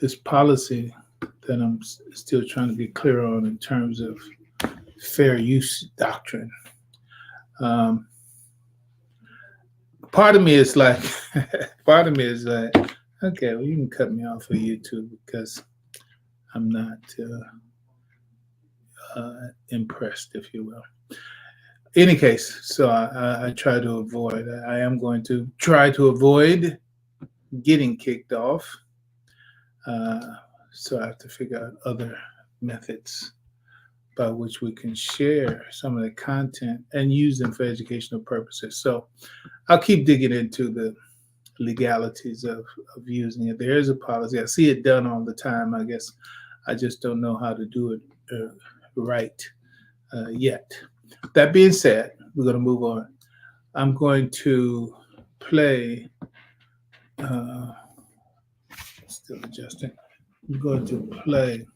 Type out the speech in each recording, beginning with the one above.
this policy that I'm still trying to be clear on in terms of fair use doctrine. Um, part of me is like, part of me is like, okay, well, you can cut me off of YouTube because I'm not impressed, if you will. Any case, so I try to avoid. I am going to try to avoid getting kicked off. Uh, so I have to figure out other methods by which we can share some of the content and use them for educational purposes. So I'll keep digging into the legalities of using it. There is a policy. I see it done all the time. I guess I just don't know how to do it right yet. That being said, we're going to move on. I'm going to play, still adjusting. I'm going to play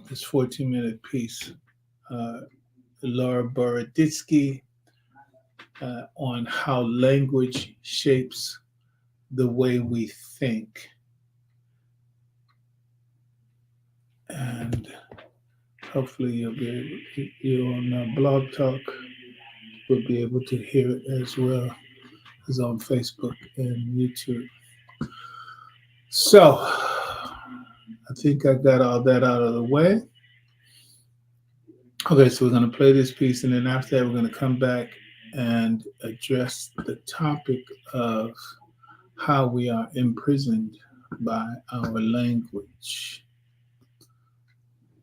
this 14-minute piece, Laura Boroditsky, on how language shapes the way we think. And hopefully you on Blog Talk will be able to hear it as well as on Facebook and YouTube. So I think I got all that out of the way. Okay, so we're going to play this piece, and then after that, we're going to come back and address the topic of how we are imprisoned by our language.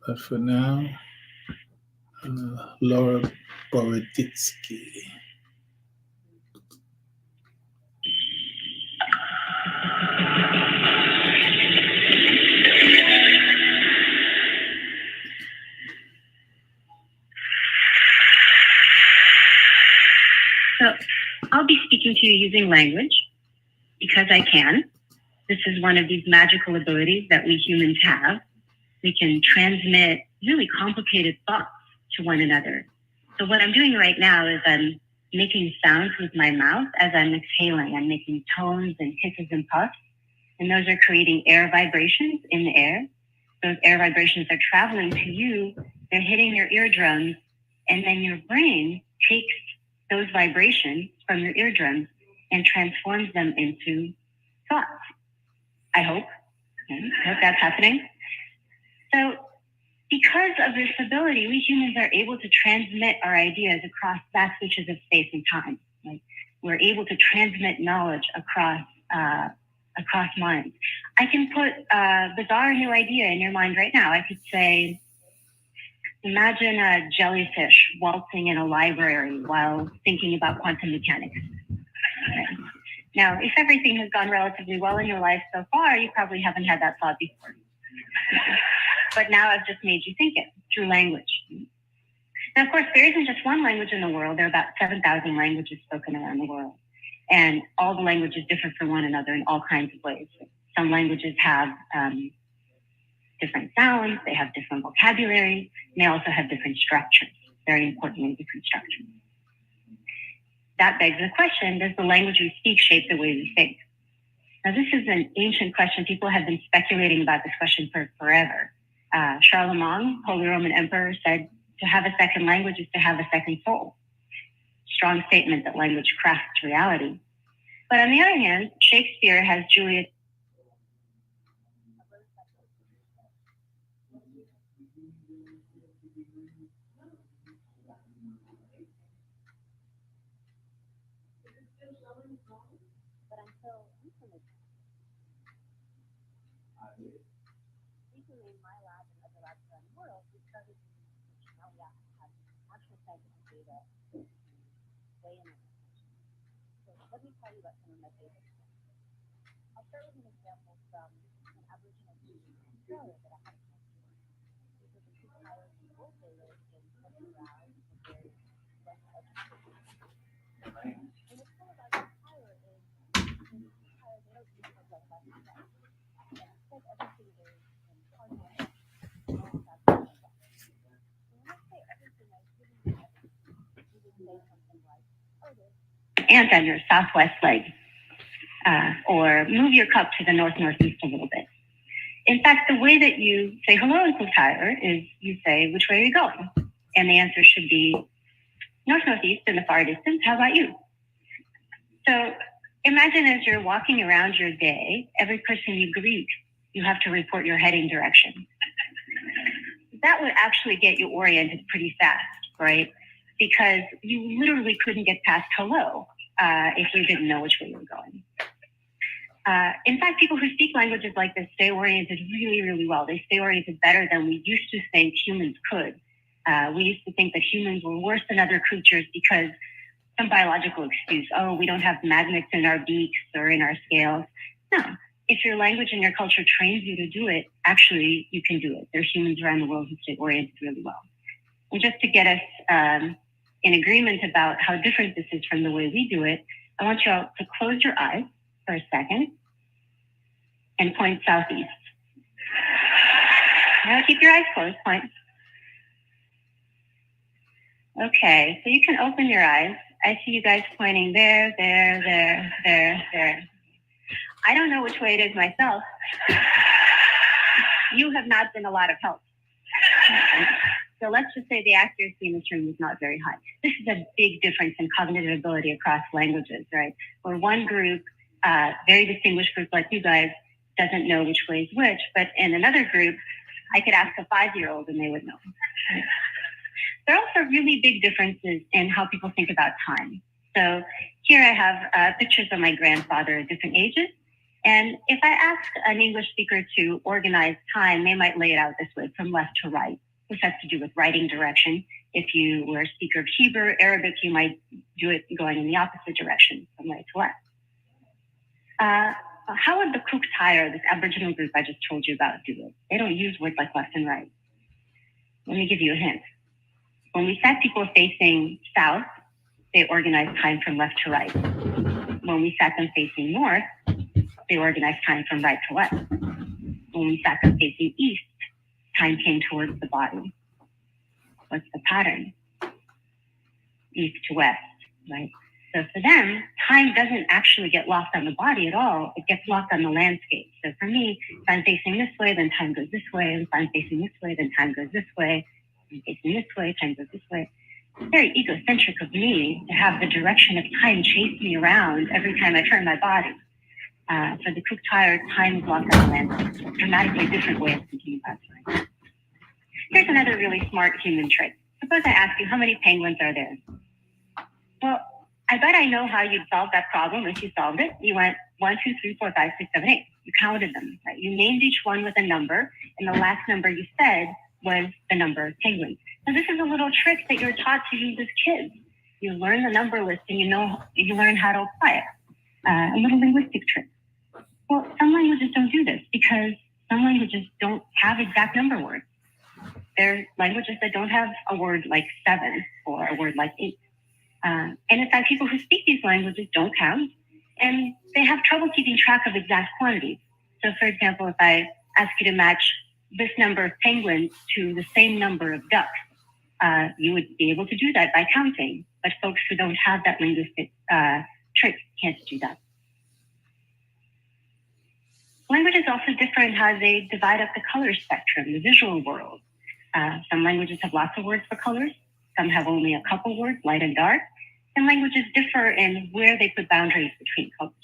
But for now, Laura Boroditsky. So I'll be speaking to you using language because I can. This is one of these magical abilities that we humans have. We can transmit really complicated thoughts to one another. So what I'm doing right now is I'm making sounds with my mouth as I'm exhaling. I'm making tones and hisses and puffs, and those are creating air vibrations in the air. Those air vibrations are traveling to you. They're hitting your eardrums, and then your brain takes those vibrations from your eardrums and transforms them into thoughts. I hope. I hope that's happening. So because of this ability, we humans are able to transmit our ideas across vast reaches of space and time. Like, we're able to transmit knowledge across minds. I can put a bizarre new idea in your mind right now. I could say, imagine a jellyfish waltzing in a library while thinking about quantum mechanics. Okay. Now, if everything has gone relatively well in your life so far, you probably haven't had that thought before. But now I've just made you think it through language. Now, of course, there isn't just one language in the world. There are about 7,000 languages spoken around the world. And all the languages differ from one another in all kinds of ways. Some languages have different sounds, they have different vocabulary, and they also have different structures, very importantly, different structures. That begs the question, does the language we speak shape the way we think? Now, this is an ancient question. People have been speculating about this question for forever. Charlemagne, Holy Roman Emperor, said to have a second language is to have a second soul. Strong statement that language crafts reality. But on the other hand, Shakespeare has Juliet. Let me tell you about some of my favorites. I'll start with an example from an Aboriginal community in Australia that I had a chance to work with. These are the two Kiowa people. They live in Central Valley, a very less educated community. And what's cool about this Kiowa is in these Kiowa, they don't use themselves by themselves. And instead, everything is in partnership. So when I say everything, I really mean everything. You would say something like, oh, there's ant on your southwest leg. or move your cup to the north-northeast a little bit. In fact, the way that you say hello in Cook-Tyler is you say, which way are you going? And the answer should be north-northeast in the far distance. How about you? So imagine as you're walking around your day, every person you greet, you have to report your heading direction. That would actually get you oriented pretty fast, right? Because you literally couldn't get past hello if you didn't know which way you were going. In fact, people who speak languages like this stay oriented really, really well. They stay oriented better than we used to think humans could. We used to think that humans were worse than other creatures because some biological excuse, oh, we don't have magnets in our beaks or in our scales. No, if your language and your culture trains you to do it, actually, you can do it. There's humans around the world who stay oriented really well. And just to get us in agreement about how different this is from the way we do it, I want you all to close your eyes for a second and point southeast. Now keep your eyes closed, point. Okay, so you can open your eyes. I see you guys pointing there, there, there, there, there. I don't know which way it is myself. You have not been a lot of help. So let's just say the accuracy in this room is not very high. This is a big difference in cognitive ability across languages, right? Where one group, very distinguished group like you guys, doesn't know which way is which, but in another group, I could ask a 5-year-old and they would know. There are also really big differences in how people think about time. So here I have pictures of my grandfather at different ages. And if I ask an English speaker to organize time, they might lay it out this way, from left to right. This has to do with writing direction. If you were a speaker of Hebrew, Arabic, you might do it going in the opposite direction, from right to left. How would the Cook-Tyler, this Aboriginal group I just told you about, do it? They don't use words like left and right. Let me give you a hint. When we sat people facing south, they organized time from left to right. When we sat them facing north, they organized time from right to left. When we sat them facing east, time came towards the body. What's the pattern? East to west, right? So for them, time doesn't actually get lost on the body at all. It gets lost on the landscape. So for me, if I'm facing this way, then time goes this way. If I'm facing this way, then time goes this way. If I'm facing this way, time goes this way. It's very egocentric of me to have the direction of time chase me around every time I turn my body. For the Cook-Tyler, time is lost on the landscape. It's a dramatically different way of thinking about time. Here's another really smart human trick. Suppose I ask you, how many penguins are there? Well, I bet I know how you'd solve that problem if you solved it. You went 1, 2, 3, 4, 5, 6, 7, 8. You counted them, right? You named each one with a number, and the last number you said was the number of penguins. Now, this is a little trick that you're taught to use as kids. You learn the number list, and you learn how to apply it. A little linguistic trick. Well, some languages don't do this because some languages don't have exact number words. There are languages that don't have a word like 7 or a word like 8. And in fact, people who speak these languages don't count, and they have trouble keeping track of exact quantities. So, for example, if I ask you to match this number of penguins to the same number of ducks, you would be able to do that by counting. But folks who don't have that linguistic trick can't do that. Languages also differ in how they divide up the color spectrum, the visual world. Some languages have lots of words for colors. Some have only a couple words, light and dark. And languages differ in where they put boundaries between colors.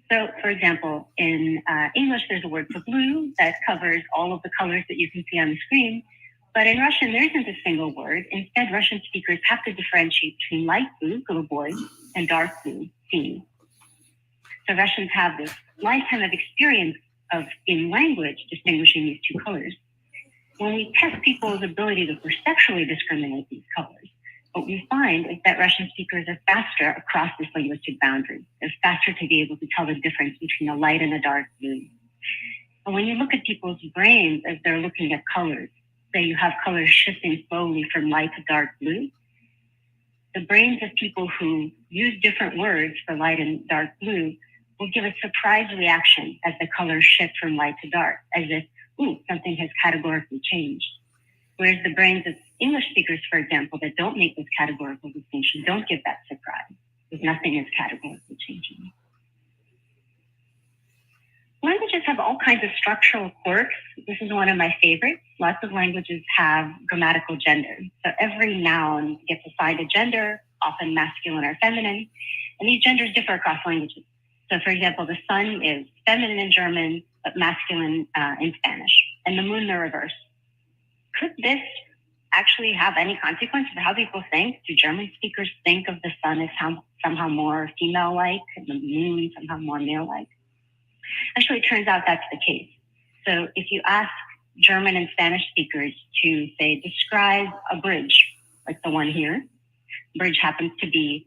So, for example, in English, there's a word for blue that covers all of the colors that you can see on the screen. But in Russian, there isn't a single word. Instead, Russian speakers have to differentiate between light blue, голубой, and dark blue, синий. So Russians have this lifetime of experience in language distinguishing these two colors. When we test people's ability to perceptually discriminate these colors, what we find is that Russian speakers are faster across this linguistic boundary. They're faster to be able to tell the difference between a light and a dark blue. And when you look at people's brains as they're looking at colors, say you have colors shifting slowly from light to dark blue, the brains of people who use different words for light and dark blue will give a surprise reaction as the colors shift from light to dark, as if, ooh, something has categorically changed. Whereas the brains of English speakers, for example, that don't make this categorical distinction, don't give that surprise, because nothing is categorically changing. Languages have all kinds of structural quirks. This is one of my favorites. Lots of languages have grammatical gender. So every noun gets assigned a gender, often masculine or feminine, and these genders differ across languages. So for example, the sun is feminine in German, but masculine in Spanish, and the moon the reverse. Could this actually have any consequence for how people think? Do German speakers think of the sun as somehow more female-like and the moon somehow more male-like? Actually, it turns out that's the case. So if you ask German and Spanish speakers to, say, describe a bridge, like the one here, bridge happens to be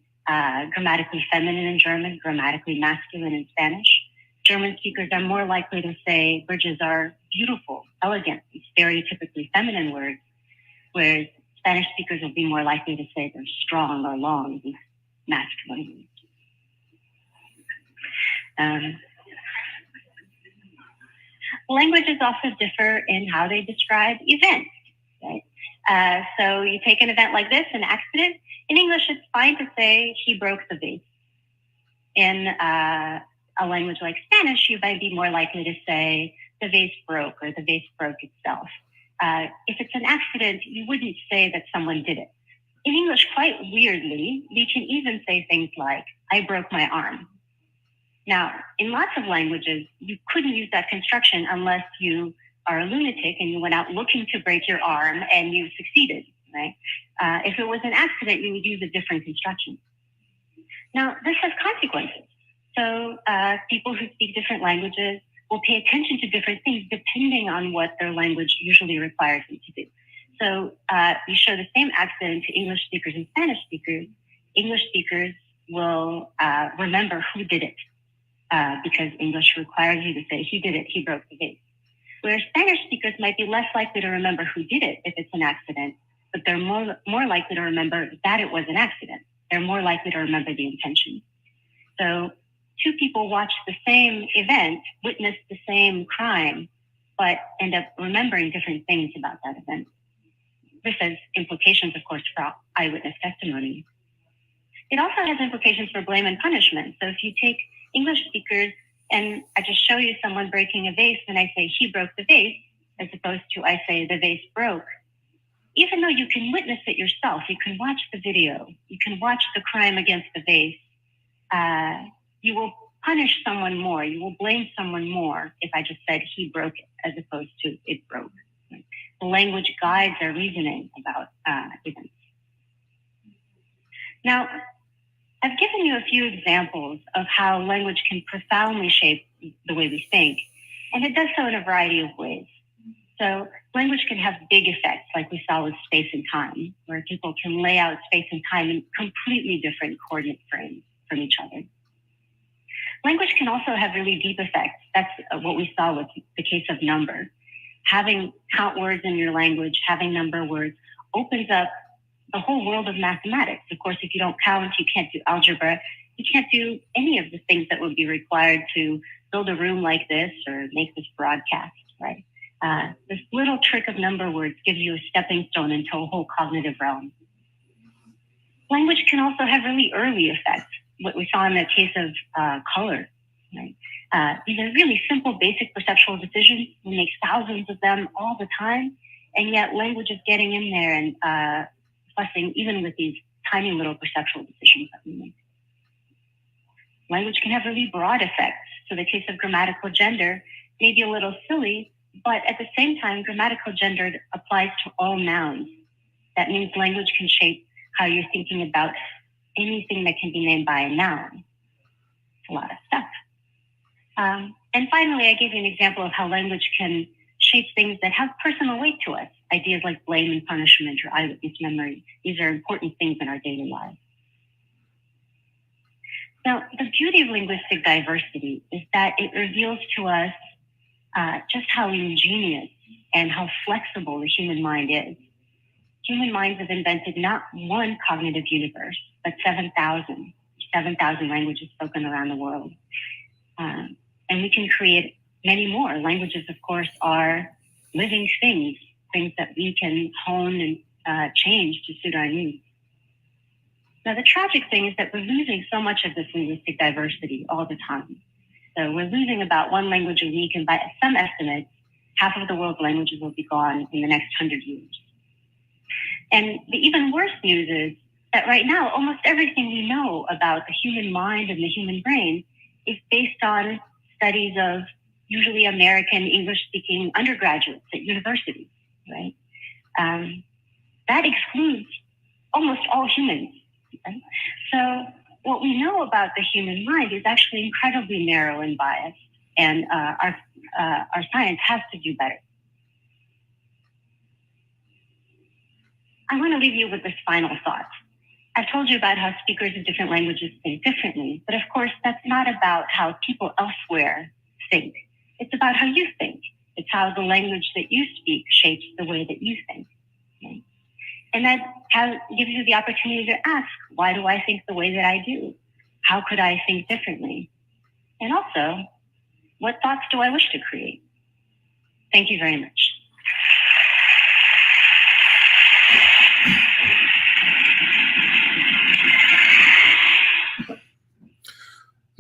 grammatically feminine in German, grammatically masculine in Spanish. German speakers are more likely to say bridges are beautiful, elegant, stereotypically feminine words, whereas Spanish speakers will be more likely to say they're strong or long, these masculine words. Languages also differ in how they describe events, right? So you take an event like this, an accident. In English, it's fine to say he broke the vase. In a language like Spanish, you might be more likely to say the vase broke or the vase broke itself. If it's an accident, you wouldn't say that someone did it. In English, quite weirdly, we can even say things like, I broke my arm. Now, in lots of languages, you couldn't use that construction unless you are a lunatic and you went out looking to break your arm and you succeeded, right? If it was an accident, you would use a different construction. Now, this has consequences. So people who speak different languages will pay attention to different things depending on what their language usually requires them to do. So you show the same accident to English speakers and Spanish speakers. English speakers will remember who did it. Because English requires you to say, he did it, he broke the vase. Whereas Spanish speakers might be less likely to remember who did it if it's an accident, but they're more likely to remember that it was an accident. They're more likely to remember the intention. So two people watch the same event, witness the same crime, but end up remembering different things about that event. This has implications, of course, for eyewitness testimony. It also has implications for blame and punishment. So if you take English speakers and I just show you someone breaking a vase and I say he broke the vase, as opposed to I say the vase broke, even though you can witness it yourself, you can watch the video, you can watch the crime against the vase, you will punish someone more, you will blame someone more if I just said he broke it as opposed to it broke. The language guides our reasoning about events. Now, I've given you a few examples of how language can profoundly shape the way we think, and it does so in a variety of ways. So language can have big effects, like we saw with space and time, where people can lay out space and time in completely different coordinate frames from each other. Language can also have really deep effects. That's what we saw with the case of number. Having count words in your language, having number words, opens up the whole world of mathematics. Of course, if you don't count, you can't do algebra. You can't do any of the things that would be required to build a room like this or make this broadcast, right? This little trick of number words gives you a stepping stone into a whole cognitive realm. Language can also have really early effects, what we saw in the case of color, right? These are really simple, basic perceptual decisions. We make thousands of them all the time, and yet language is getting in there and fussing even with these tiny little perceptual decisions that we make. Language can have really broad effects. So the case of grammatical gender may be a little silly, but at the same time, grammatical gender applies to all nouns. That means language can shape how you're thinking about anything that can be named by a noun. It's a lot of stuff. And finally, I gave you an example of how language can shape things that have personal weight to us. Ideas like blame and punishment or eyewitness memory. These are important things in our daily lives. Now, the beauty of linguistic diversity is that it reveals to us just how ingenious and how flexible the human mind is. Human minds have invented not one cognitive universe, but 7,000 languages spoken around the world. And we can create many more. Languages, of course, are living things that we can hone and change to suit our needs. Now, the tragic thing is that we're losing so much of this linguistic diversity all the time. So we're losing about one language a week, and by some estimates, half of the world's languages will be gone in the next 100 years. And the even worse news is that right now, almost everything we know about the human mind and the human brain is based on studies of usually American English-speaking undergraduates at universities, right? That excludes almost all humans. Right? So what we know about the human mind is actually incredibly narrow and biased, and our science has to do better. I want to leave you with this final thought. I've told you about how speakers of different languages think differently, but of course, that's not about how people elsewhere think. It's about how you think. It's how the language that you speak shapes the way that you think. Okay? And that gives you the opportunity to ask, why do I think the way that I do? How could I think differently? And also, what thoughts do I wish to create? Thank you very much.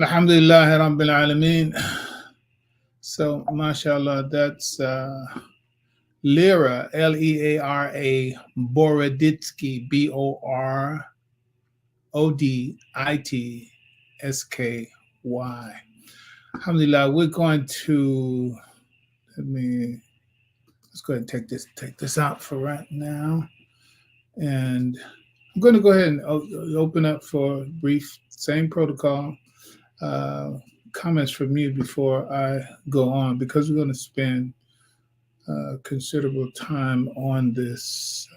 Alhamdulillah Rabbil Alameen. So, mashallah, that's Lyra, Leara Boroditsky, Boroditsky. Alhamdulillah, we're going to, let's go ahead and take this out for right now. And I'm going to go ahead and open up for a brief, same protocol, comments from you before I go on, because we're going to spend considerable time on this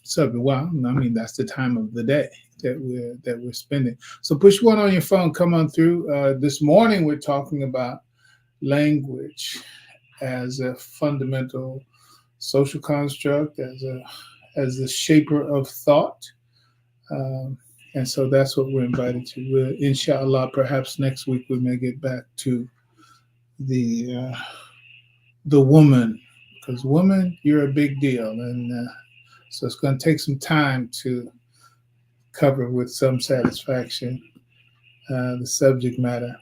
subject. Well, I mean, that's the time of the day that we're spending. So push one on your phone, come on through. This morning we're talking about language as a fundamental social construct, as a shaper of thought. And so that's what we're invited to. Inshallah, perhaps next week we may get back to the woman, because woman, you're a big deal. And so it's going to take some time to cover with some satisfaction the subject matter.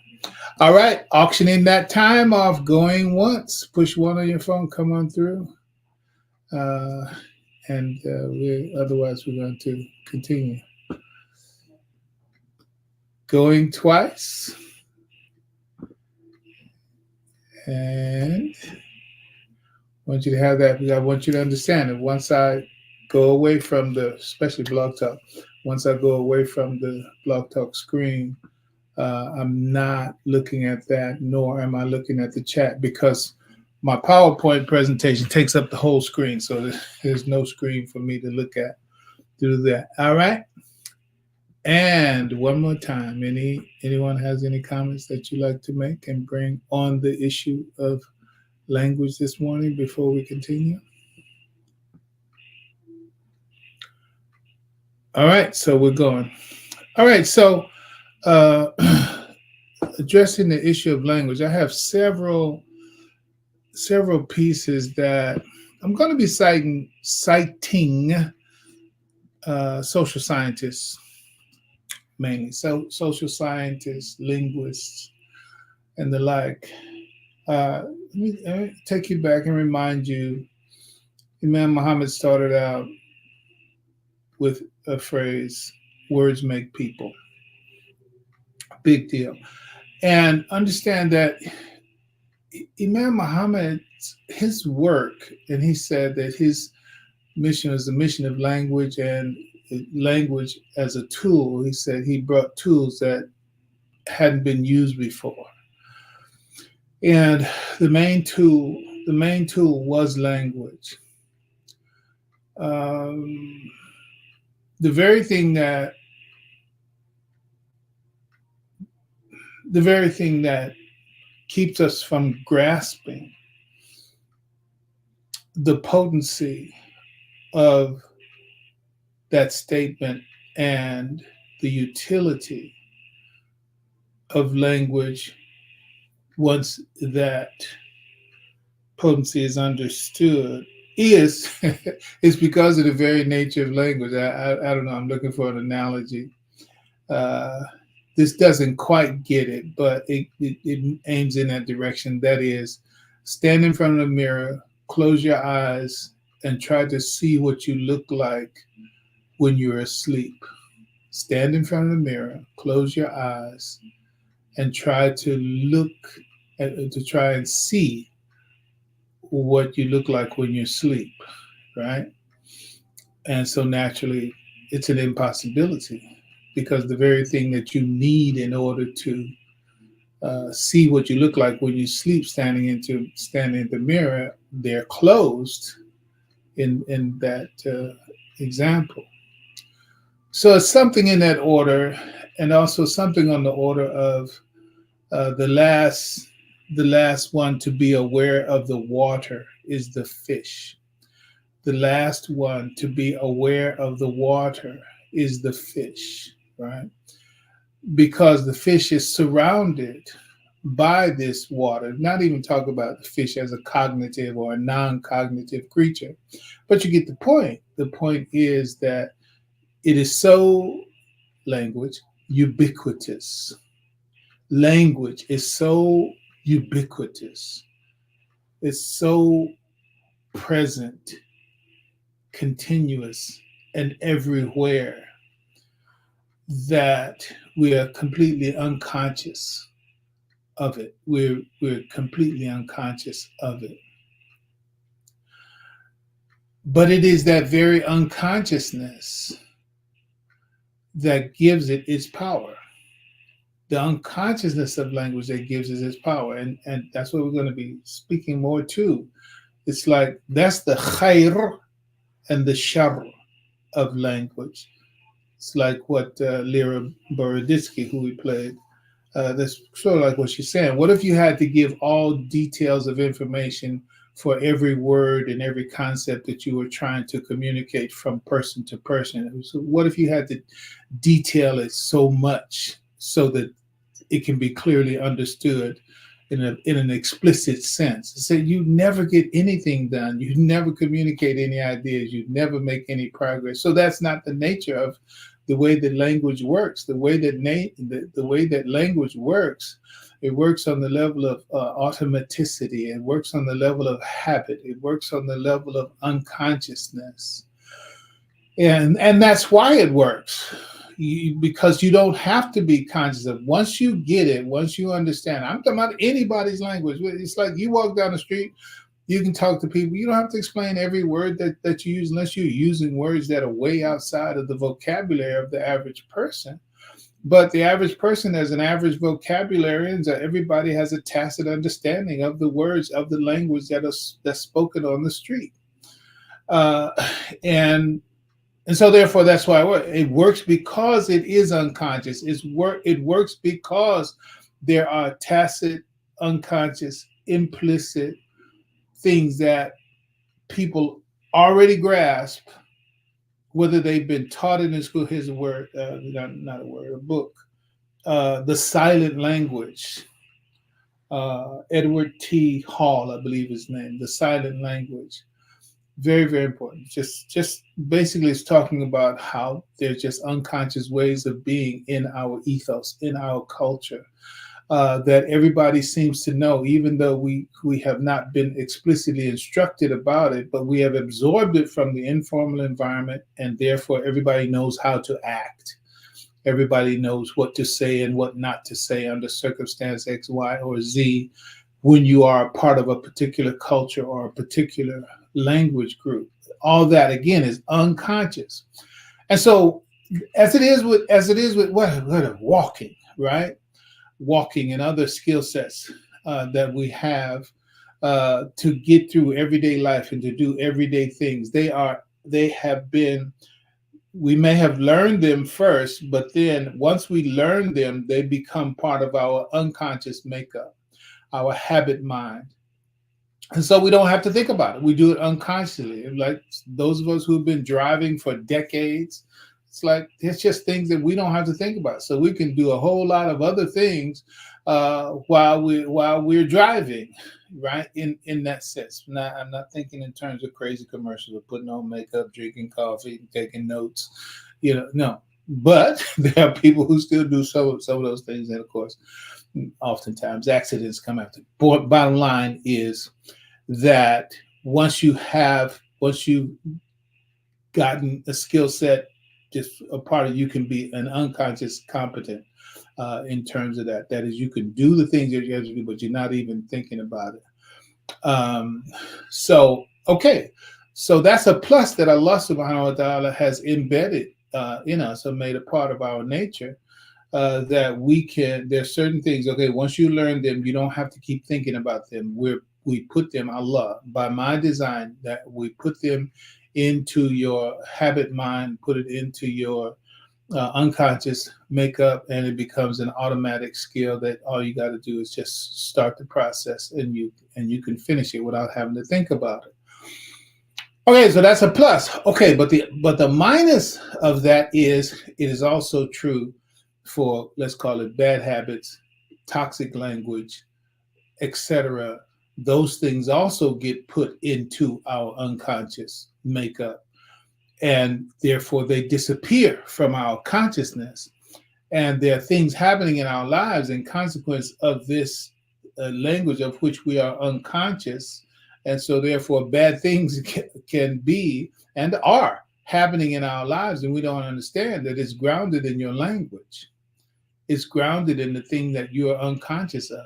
All right, auctioning that time off, going once. Push one on your phone, come on through. And otherwise we're going to continue. Going twice. And I want you to have that, because I want you to understand that once I go away from especially Blog Talk, once I go away from the Blog Talk screen, I'm not looking at that, nor am I looking at the chat, because my PowerPoint presentation takes up the whole screen. So there's no screen for me to look at through that. All right. And one more time, anyone has any comments that you like to make and bring on the issue of language this morning before we continue? All right, so we're going. All right, so addressing the issue of language, I have several pieces that I'm going to be citing social scientists, mainly. So social scientists, linguists, and the like. Let me take you back and remind you, Imam Muhammad started out with a phrase, words make people. Big deal. And understand that Imam Muhammad, his work, and he said that his mission is the mission of language, and language as a tool. He said he brought tools that hadn't been used before. And the main tool was language. The very thing that keeps us from grasping the potency of that statement and the utility of language, once that potency is understood, is because of the very nature of language. I don't know, I'm looking for an analogy. this doesn't quite get it, but it aims in that direction. That is, stand in front of the mirror, close your eyes, and try to see what you look like when you're asleep. Stand in front of the mirror, close your eyes, and try to look to try and see what you look like when you're asleep, right? And so naturally, it's an impossibility because the very thing that you need in order to see what you look like when you sleep, standing in the mirror, they're closed in that example. So it's something in that order, and also something on the order of the last one to be aware of the water is the fish. The last one to be aware of the water is the fish, right? Because the fish is surrounded by this water. Not even talk about the fish as a cognitive or a non-cognitive creature, but you get the point. The point is that it is so language ubiquitous. Language is so ubiquitous. It's so present, continuous, and everywhere that we are completely unconscious of it. We're completely unconscious of it. But it is that very unconsciousness that gives it its power. The unconsciousness of language that gives it its power. And that's what we're going to be speaking more to. It's like that's the khair and the shar of language. It's like what Lyra Boroditsky, who we played, that's sort of like what she's saying. What if you had to give all details of information for every word and every concept that you were trying to communicate from person to person? So what if you had to detail it so much so that it can be clearly understood in an explicit sense? So you never get anything done. You never communicate any ideas. You never make any progress. So that's not the nature of the way that language works. The way that language works, it works on the level of automaticity. It works on the level of habit. It works on the level of unconsciousness, and that's why it works. Because you don't have to be conscious of. Once you get it, once you understand. I'm talking about anybody's language. It's like you walk down the street, you can talk to people. You don't have to explain every word that you use unless you're using words that are way outside of the vocabulary of the average person. But the average person has an average vocabulary, and everybody has a tacit understanding of the words of the language that's spoken on the street. Uh, and so therefore, that's why it works because it is unconscious. It works because there are tacit, unconscious, implicit things that people already grasp, whether they've been taught it in school. Here's a word, not a word, a book. The silent language. Edward T. Hall, I believe his name. The silent language. Very, very important. Just basically it's talking about how there's just unconscious ways of being in our ethos, in our culture, that everybody seems to know, even though we have not been explicitly instructed about it, but we have absorbed it from the informal environment, and therefore everybody knows how to act. Everybody knows what to say and what not to say under circumstance X, Y, or Z when you are a part of a particular culture or a particular language group. All that again is unconscious. And so as it is with what walking, right? Walking and other skill sets that we have to get through everyday life and to do everyday things. We may have learned them first, but then once we learn them, they become part of our unconscious makeup, our habit mind. And so we don't have to think about it. We do it unconsciously. Like those of us who've been driving for decades, it's like it's just things that we don't have to think about. So we can do a whole lot of other things while we're driving, right? In that sense. I'm not thinking in terms of crazy commercials of putting on makeup, drinking coffee, taking notes. No. But there are people who still do some of those things, and of course, oftentimes accidents come after. Bottom line is that once you've gotten a skill set, just a part of you can be an unconscious competent in terms of that. That is, you can do the things that you have to do, but you're not even thinking about it. Okay, so that's a plus that Allah subhanahu wa ta'ala has embedded in us, or made a part of our nature, that there's certain things, okay, once you learn them, you don't have to keep thinking about them. We put them, Allah, by my design, that we put them into your habit mind, put it into your unconscious makeup, and it becomes an automatic skill that all you got to do is just start the process, and you can finish it without having to think about it. Okay, so that's a plus. Okay, but the minus of that is it is also true for, let's call it, bad habits, toxic language, etc. Those things also get put into our unconscious makeup, and therefore they disappear from our consciousness. And there are things happening in our lives in consequence of this language of which we are unconscious. And so therefore bad things can be and are happening in our lives, and we don't understand that it's grounded in your language. It's grounded in the thing that you are unconscious of,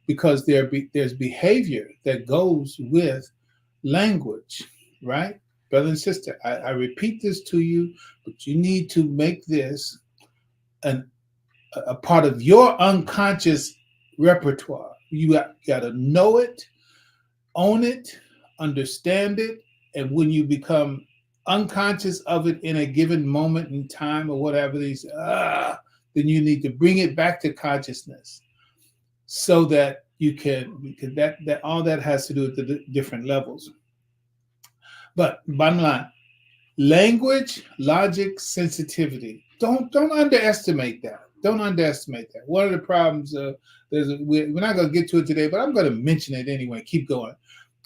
because there's behavior that goes with language, right? Brother and sister, I repeat this to you, but you need to make this a part of your unconscious repertoire. You got to know it, own it, understand it, and when you become unconscious of it in a given moment in time or whatever, then you need to bring it back to consciousness, so that you can, because that all that has to do with the different levels. But bottom line, language, logic, sensitivity. Don't underestimate that. Don't underestimate that. One of the problems, we're not going to get to it today, but I'm going to mention it anyway. Keep going.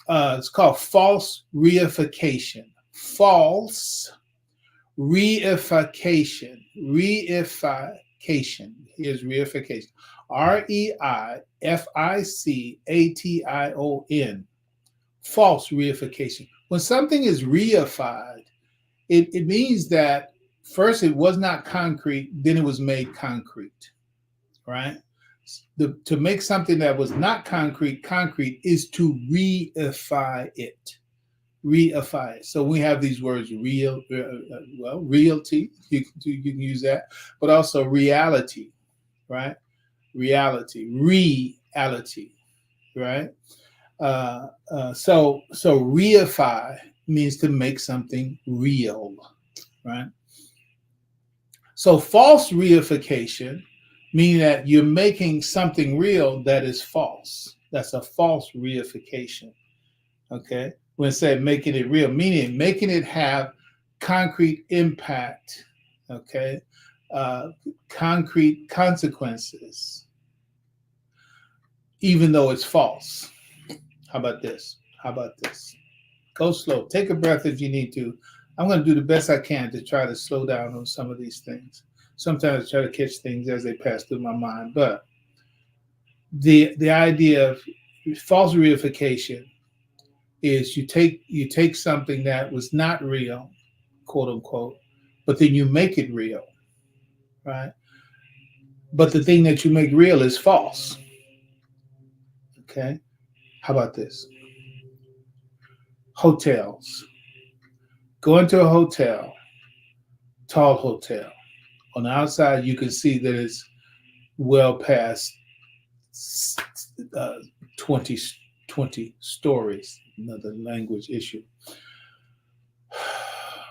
It's called false reification. False reification. Reification. Here's reification. reification. False reification. When something is reified, it means that first it was not concrete, then it was made concrete, right? To make something that was not concrete is to reify it. Reify it. So we have these words: realty. You can use that, but also reality, right? Reality, right? So reify means to make something real, right? So false reification, meaning that you're making something real that is false. That's a false reification. Okay, when I say making it real, meaning making it have concrete impact. Okay, concrete consequences, even though it's false. How about this? Go slow. Take a breath if you need to. I'm going to do the best I can to try to slow down on some of these things. Sometimes I try to catch things as they pass through my mind. But the idea of false reification is you take something that was not real, quote unquote, but then you make it real, right? But the thing that you make real is false. Okay? How about this? Hotels. Go into a hotel, tall hotel. On the outside, you can see that it's well past 20 stories. Another language issue.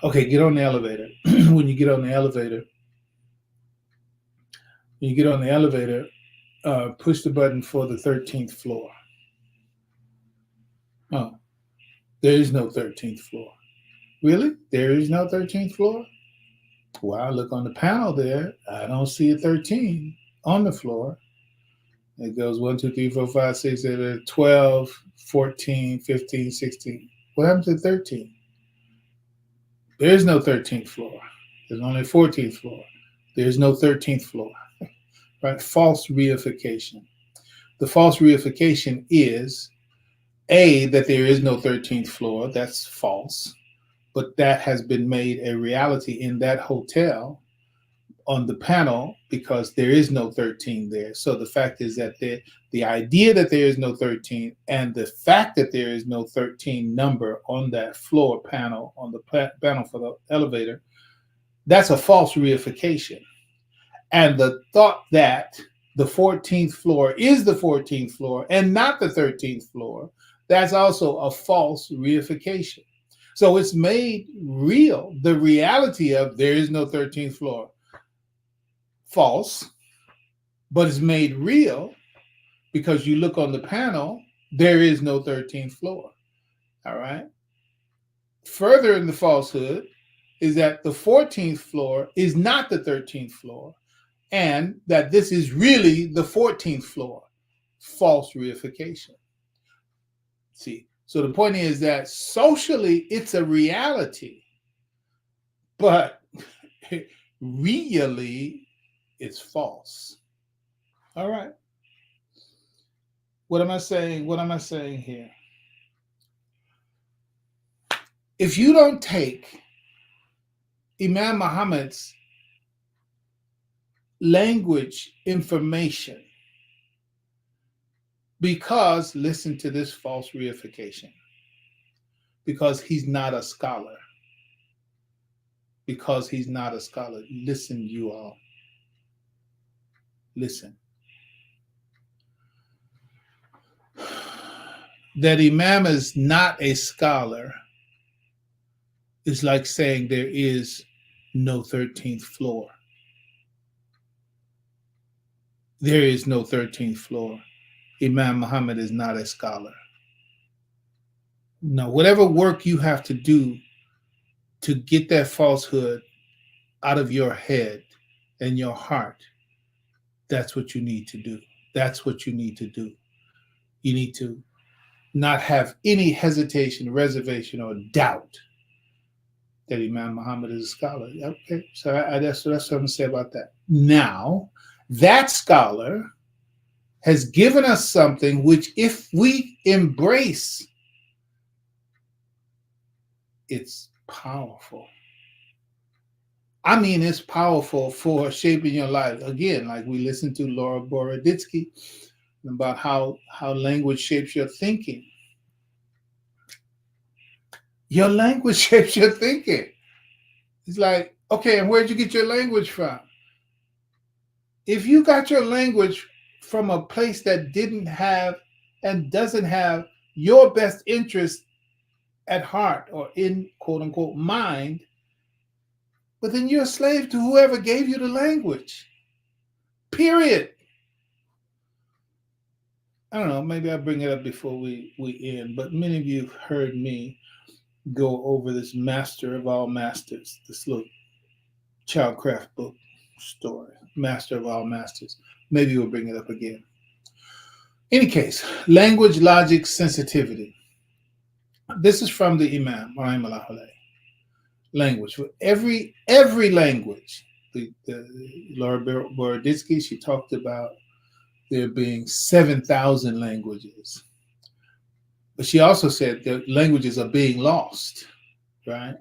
Okay, get on the elevator. When you get on the elevator, push the button for the 13th floor. Oh, there is no 13th floor. Really? There is no 13th floor? Well, look on the panel there. I don't see a 13 on the floor. It goes 1, 2, 3, 4, 5, 6, 7, 12, 14, 15, 16. What happened to 13? There is no 13th floor. There's only a 14th floor. There's no 13th floor, right? False reification. The false reification is A, that there is no 13th floor. That's false. But that has been made a reality in that hotel on the panel because there is no 13 there. So the fact is that the idea that there is no 13 and the fact that there is no 13 number on that floor panel, on the panel for the elevator, that's a false reification. And the thought that the 14th floor is the 14th floor and not the 13th floor, that's also a false reification. So it's made real, the reality of there is no 13th floor, false, but it's made real because you look on the panel, there is no 13th floor. All right. Further in the falsehood is that the 14th floor is not the 13th floor, and that this is really the 14th floor. False reification. See, so the point is that socially it's a reality, but really it's false. All right. What am I saying? What am I saying here? If you don't take Imam Muhammad's language information, because, listen to this false reification, because he's not a scholar. Because he's not a scholar. Listen, you all. Listen. That Imam is not a scholar is like saying there is no 13th floor. There is no 13th floor. Imam Muhammad is not a scholar. No, whatever work you have to do to get that falsehood out of your head and your heart, that's what you need to do. That's what you need to do. You need to not have any hesitation, reservation, or doubt that Imam Muhammad is a scholar. Okay, so that's what I'm going to say about that. Now, that scholar has given us something which, if we embrace, it's powerful. I mean, it's powerful for shaping your life. Again, like we listened to Laura Boroditsky about how language shapes your thinking. Your language shapes your thinking. It's like, okay, and where'd you get your language from? If you got your language from a place that didn't have and doesn't have your best interest at heart or in quote unquote mind, but then you're a slave to whoever gave you the language. Period. I don't know, maybe I'll bring it up before we end, but many of you have heard me go over this Master of All Masters, this little childcraft book story, Master of All Masters. Maybe we'll bring it up again. In any case, language, logic, sensitivity. This is from the Imam, Rahimahullah. Language. For every language, the Laura Boroditsky, she talked about there being 7,000 languages. But she also said that languages are being lost, right?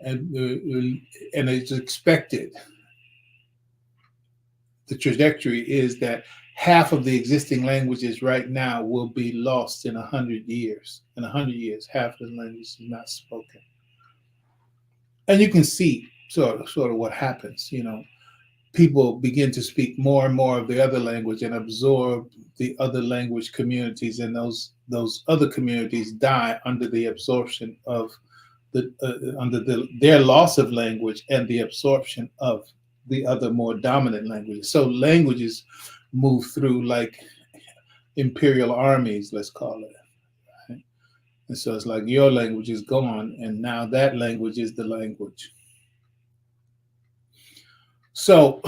And it's expected. The trajectory is that half of the existing languages right now will be lost in 100 years. In 100 years, half of the language is not spoken. And you can see sort of what happens. You know, people begin to speak more and more of the other language and absorb the other language communities, and those other communities die under the absorption of their loss of language and the absorption of the other more dominant languages. So languages move through like imperial armies, let's call it. Right? And so it's like your language is gone, and now that language is the language. So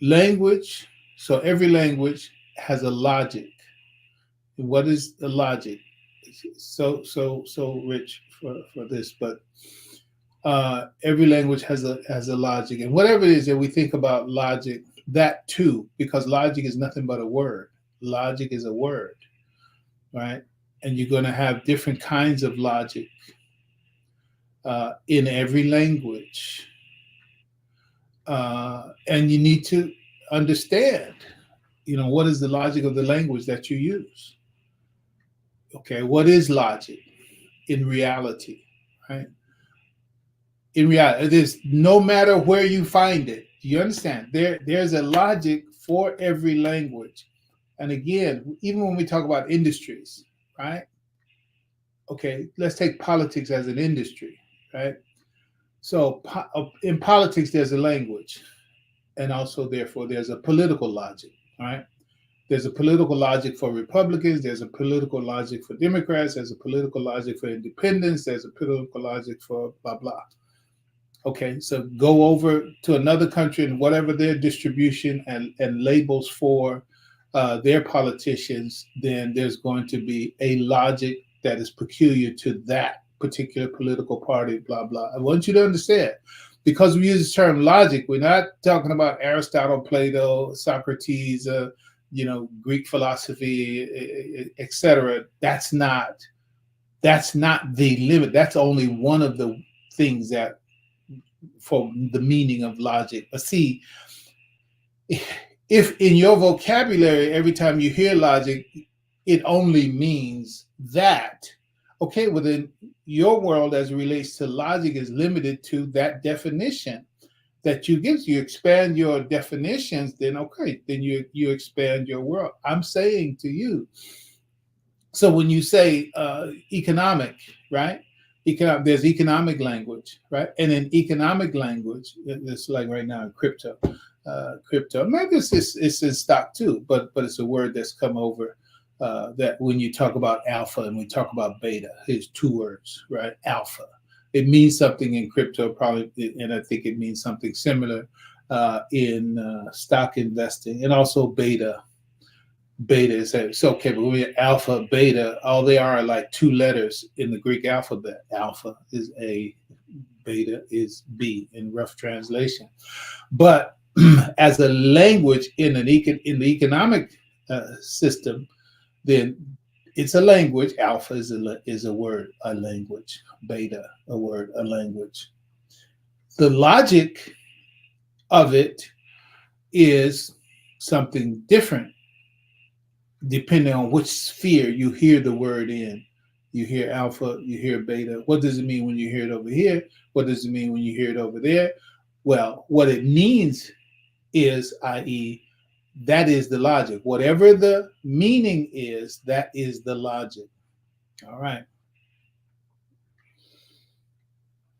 language, so every language has a logic. What is the logic? So rich for this, but Every language has a logic, and whatever it is that we think about logic, that too, because logic is nothing but a word. Logic is a word, right? And you're going to have different kinds of logic in every language, and you need to understand, what is the logic of the language that you use. Okay, what is logic in reality, right? In reality, it is no matter where you find it. You understand? There's a logic for every language. And again, even when we talk about industries, right? Okay, let's take politics as an industry, right? So in politics, there's a language, and also therefore there's a political logic, right? There's a political logic for Republicans. There's a political logic for Democrats. There's a political logic for independents. There's a political logic for blah blah. Okay, so go over to another country and whatever their distribution and labels for their politicians, then there's going to be a logic that is peculiar to that particular political party, blah, blah. I want you to understand, because we use the term logic, we're not talking about Aristotle, Plato, Socrates, Greek philosophy, etc. That's not the limit. That's only one of the things that for the meaning of logic. But see, if in your vocabulary, every time you hear logic, it only means that, okay, well then your world as it relates to logic is limited to that definition that you give. You expand your definitions, then okay, then you expand your world. I'm saying to you, so when you say economic, right? There's economic language, right? And in economic language, it's like right now in crypto, maybe it's in stock too, but it's a word that's come over that when you talk about alpha and we talk about beta, here's two words, right? Alpha. It means something in crypto probably, and I think it means something similar in stock investing, and also beta. Beta is it's okay, but when we alpha, beta, all they are like two letters in the Greek alphabet. Alpha is A, beta is B in rough translation. But as a language in the economic system, then it's a language. Alpha is a word, a language. Beta, a word, a language. The logic of it is something different depending on which sphere you hear the word in. You hear alpha, you hear beta. What does it mean when you hear it over here? What does it mean when you hear it over there? Well, what it means is, i.e., that is the logic. Whatever the meaning is, that is the logic. All right.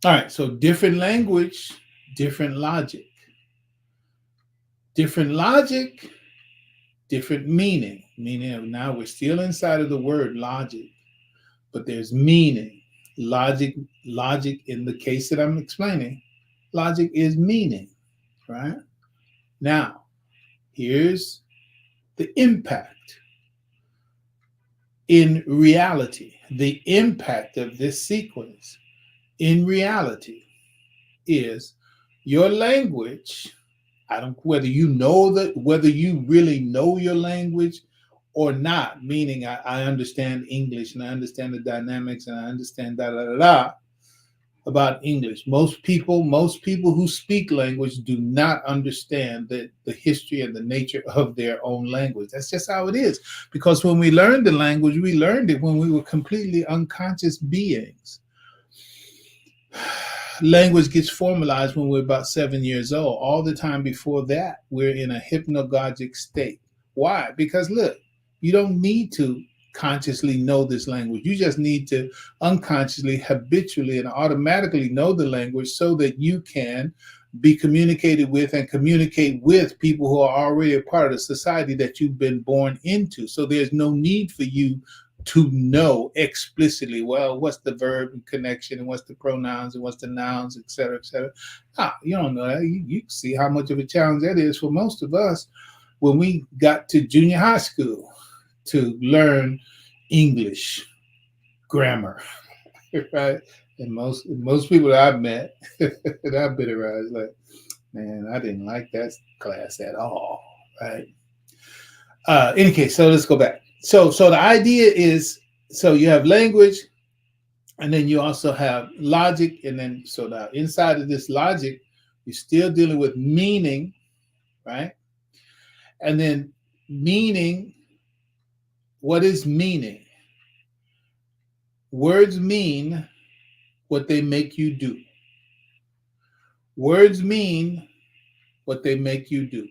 All right, so different language, different logic. Different logic, different meaning. Meaning now we're still inside of the word logic, but there's meaning. Logic in the case that I'm explaining, logic is meaning, right? Now, here's the impact. In reality, the impact of this sequence in reality is your language. Whether you really know your language or not, meaning I understand English and I understand the dynamics and I understand about English. Most people who speak language do not understand the history and the nature of their own language. That's just how it is. Because when we learned the language, we learned it when we were completely unconscious beings. Language gets formalized when we're about 7 years old. All the time before that, we're in a hypnagogic state. Why? Because look, you don't need to consciously know this language. You just need to unconsciously, habitually, and automatically know the language so that you can be communicated with and communicate with people who are already a part of the society that you've been born into. So there's no need for you to know explicitly, well, what's the verb and connection and what's the pronouns and what's the nouns, et cetera, et cetera. You don't know that. You can see how much of a challenge that is for most of us when we got to junior high school to learn English grammar. right? And most people that I've met that I've been around is like, man, I didn't like that class at all, right? Any case, so let's go back. So the idea is, so you have language, and then you also have logic, and then so now inside of this logic, you're still dealing with meaning, right? And then meaning, what is meaning? Words mean what they make you do. Words mean what they make you do.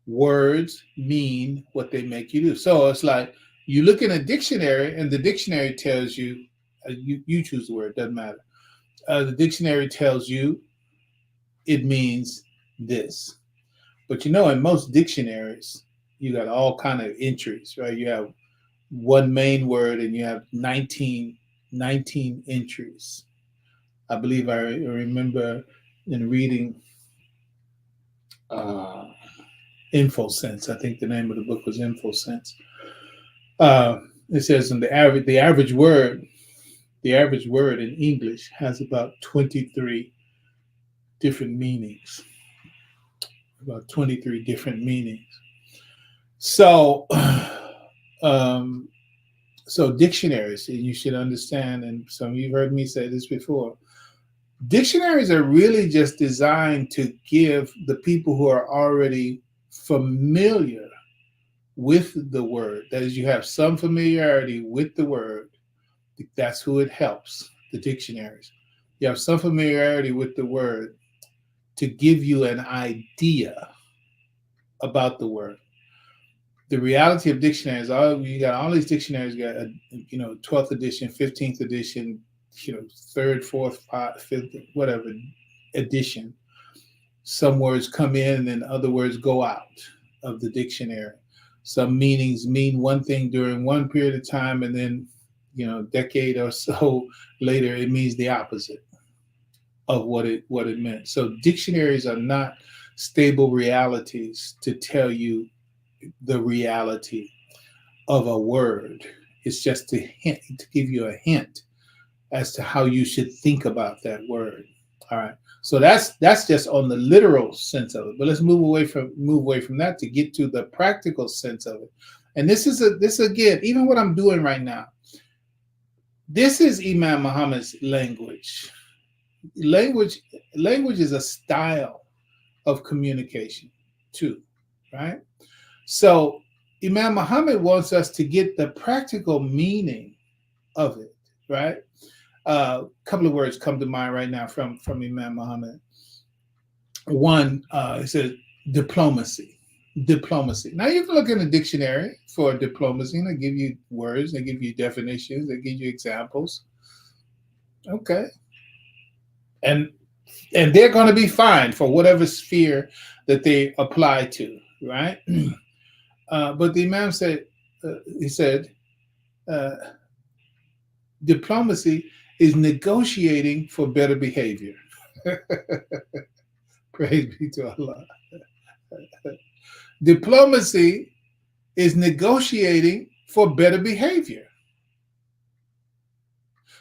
Words mean what they make you do. So it's like you look in a dictionary, and the dictionary tells you, you choose the word, doesn't matter. The dictionary tells you it means this. But in most dictionaries, you got all kind of entries, right? You have one main word, and you have 19 entries. I believe I remember in reading InfoSense. I think the name of the book was InfoSense. It says in the average word in English has about 23 different meanings. About 23 different meanings. So, so dictionaries, and you should understand, and some of you have heard me say this before, dictionaries are really just designed to give the people who are already familiar with the word, that is, you have some familiarity with the word, that's who it helps, the dictionaries. You have some familiarity with the word to give you an idea about the word. The reality of dictionaries, you got all these dictionaries, you got 12th edition, 15th edition, third, fourth, fifth, whatever edition. Some words come in and other words go out of the dictionary. Some meanings mean one thing during one period of time, and then decade or so later it means the opposite of what it meant. So dictionaries are not stable realities to tell you the reality of a word. It's just to give you a hint as to how you should think about that word. All right. So that's just on the literal sense of it. But let's move away from that to get to the practical sense of it. And this again, even what I'm doing right now, this is Imam Muhammad's language. Language is a style of communication too, right? So Imam Muhammad wants us to get the practical meaning of it, right? A couple of words come to mind right now from Imam Muhammad. One, it says diplomacy. Diplomacy. Now you can look in the dictionary for diplomacy, and they give you words, they give you definitions, they give you examples. Okay. And they're going to be fine for whatever sphere that they apply to, right? But the Imam said, diplomacy is negotiating for better behavior. Praise be to Allah. Diplomacy is negotiating for better behavior.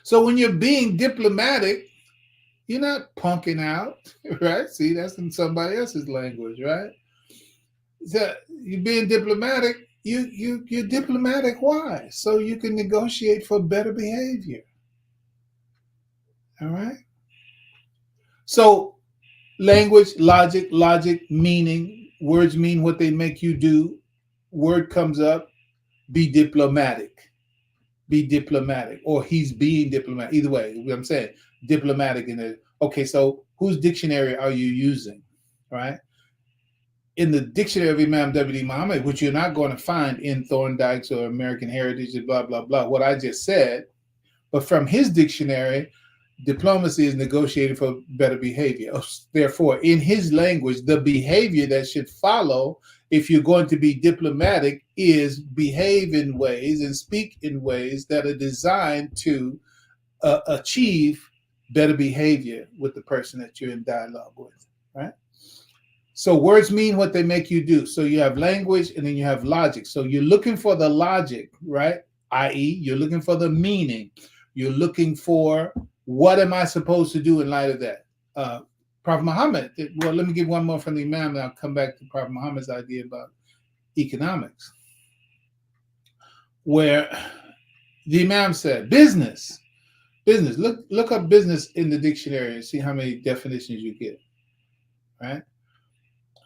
So when you're being diplomatic, you're not punking out, right? See, that's in somebody else's language, right? So you're being diplomatic. You're diplomatic. Why? So you can negotiate for better behavior. All right. So language, logic, meaning. Words mean what they make you do. Word comes up. Be diplomatic. Be diplomatic, or he's being diplomatic. Either way, what I'm saying, diplomatic in it. Okay, so whose dictionary are you using, right? In the dictionary of Imam W.D. Muhammad, which you're not going to find in Thorndike's or American Heritage and blah, blah, blah, what I just said, but from his dictionary, diplomacy is negotiating for better behavior. Therefore, in his language, the behavior that should follow if you're going to be diplomatic is behave in ways and speak in ways that are designed to achieve better behavior with the person that you're in dialogue with, right? So words mean what they make you do. So you have language and then you have logic. So you're looking for the logic, right? i.e., you're looking for the meaning. You're looking for what am I supposed to do in light of that. Prophet Muhammad, well, let me give one more from the Imam, and I'll come back to Prophet Muhammad's idea about economics, where the Imam said, business. Look up business in the dictionary and see how many definitions you get, right?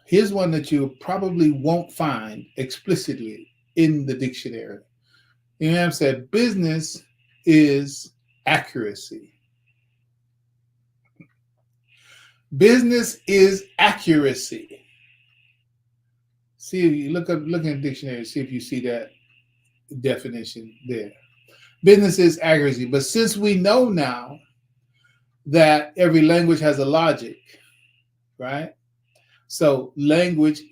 Here's one that you probably won't find explicitly in the dictionary. The Imam said, business is accuracy. Business is accuracy. See, you look in the dictionary, see if you see that definition there. Business is accuracy. But since we know now that every language has a logic, right? So language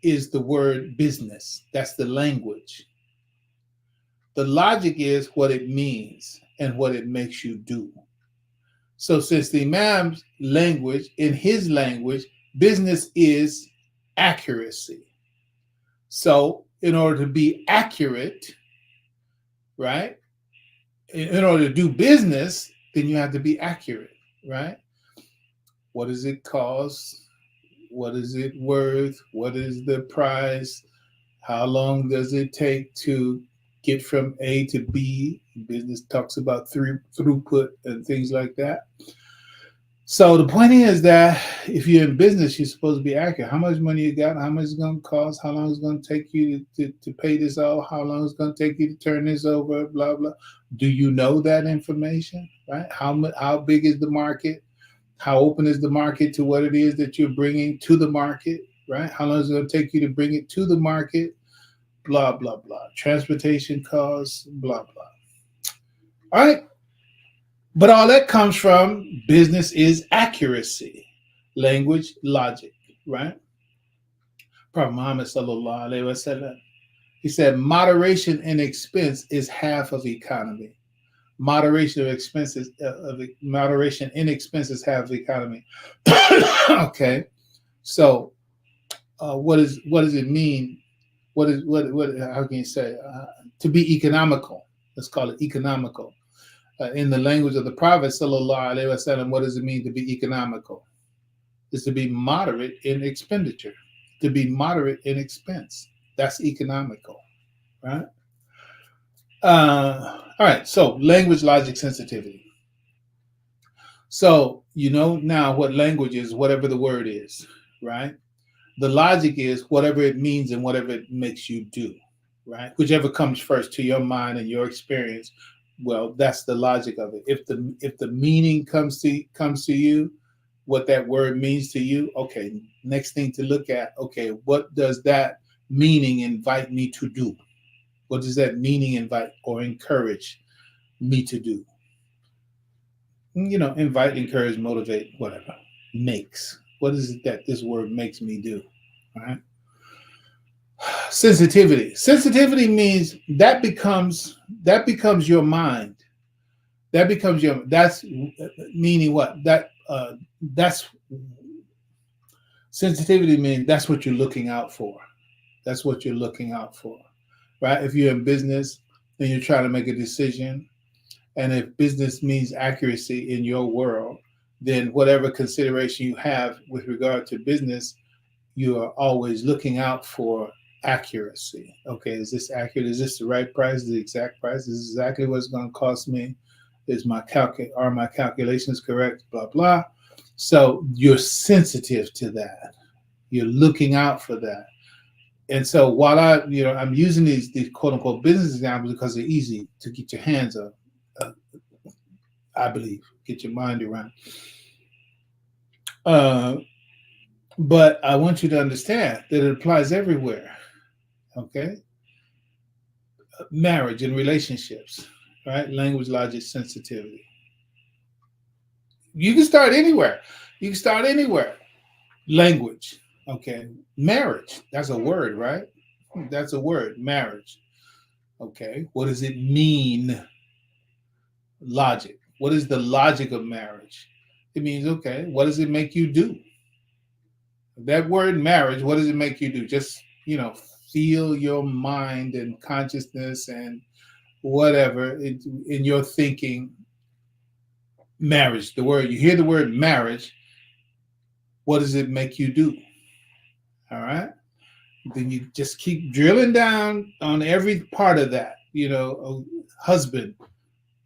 is the word business. That's the language. The logic is what it means and what it makes you do. So since the Imam's language, in his language, business is accuracy. So in order to be accurate, right? In order to do business, then you have to be accurate, right? What does it cost? What is it worth? What is the price? How long does it take to get from A to B? Business talks about throughput and things like that. So the point is that if you're in business, you're supposed to be accurate. How much money you got? How much it's going to cost? How long it's going to take you to pay this off? How long it's going to take you to turn this over? Blah, blah. Do you know that information, right? How big is the market? How open is the market to what it is that you're bringing to the market, right? How long is it going to take you to bring it to the market? Blah, blah, blah. Transportation costs, blah, blah. All right. But all that comes from business is accuracy, language, logic, right? Prophet Muhammad sallallahu alaihi wasallam, he said, moderation in expense is half of economy. Moderation in expense is half of economy. Okay, so what does it mean? What how can you say to be economical? Let's call it economical. In the language of the Prophet sallallahu alaihi wasallam, what does it mean to be economical? It's to be moderate in expenditure, to be moderate in expense. That's economical, right? All right. So language, logic, sensitivity. So you know now what language is, whatever the word is, right? The logic is whatever it means and whatever it makes you do, right? Whichever comes first to your mind and your experience. Well, that's the logic of it. If the meaning comes to you, what that word means to you, okay, next thing to look at, okay, what does that meaning invite me to do? What does that meaning invite or encourage me to do? You know, invite, encourage, motivate, whatever. Makes. What is it that this word makes me do? All right. Sensitivity. Sensitivity means that becomes your mind. That's meaning what? That's sensitivity means that's what you're looking out for. That's what you're looking out for, right? If you're in business and you're trying to make a decision, and if business means accuracy in your world, then whatever consideration you have with regard to business, you are always looking out for accuracy. Okay, is this accurate? Is this the right price? The exact price? Is this exactly what it's going to cost me? Are my calculations correct? Blah blah. So you're sensitive to that. You're looking out for that. And so while I'm using these quote unquote business examples because they're easy to get your hands on, I believe, get your mind around. But I want you to understand that it applies everywhere. Okay, marriage and relationships, right? Language, logic, sensitivity. You can start anywhere. Language, okay. Marriage, that's a word, right? That's a word, marriage. Okay, what does it mean? Logic. What is the logic of marriage? It means, okay, what does it make you do? That word marriage, what does it make you do? Just, feel your mind and consciousness and whatever in your thinking, marriage, the word, you hear the word marriage, what does it make you do? All right. Then you just keep drilling down on every part of that. Husband,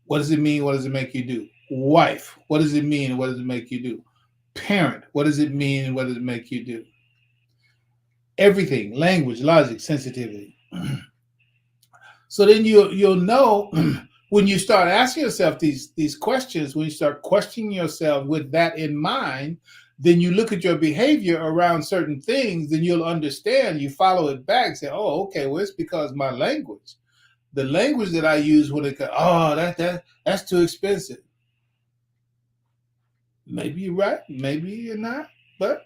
what does it mean? What does it make you do? Wife, what does it mean? What does it make you do? Parent, what does it mean? And what does it make you do? Everything, language, logic, sensitivity. So then you'll know when you start asking yourself these questions, when you start questioning yourself with that in mind, then you look at your behavior around certain things, then you'll understand, you follow it back, say, oh, okay, well, it's because my language. The language that I use when it comes, that's too expensive. Maybe you're right, maybe you're not, but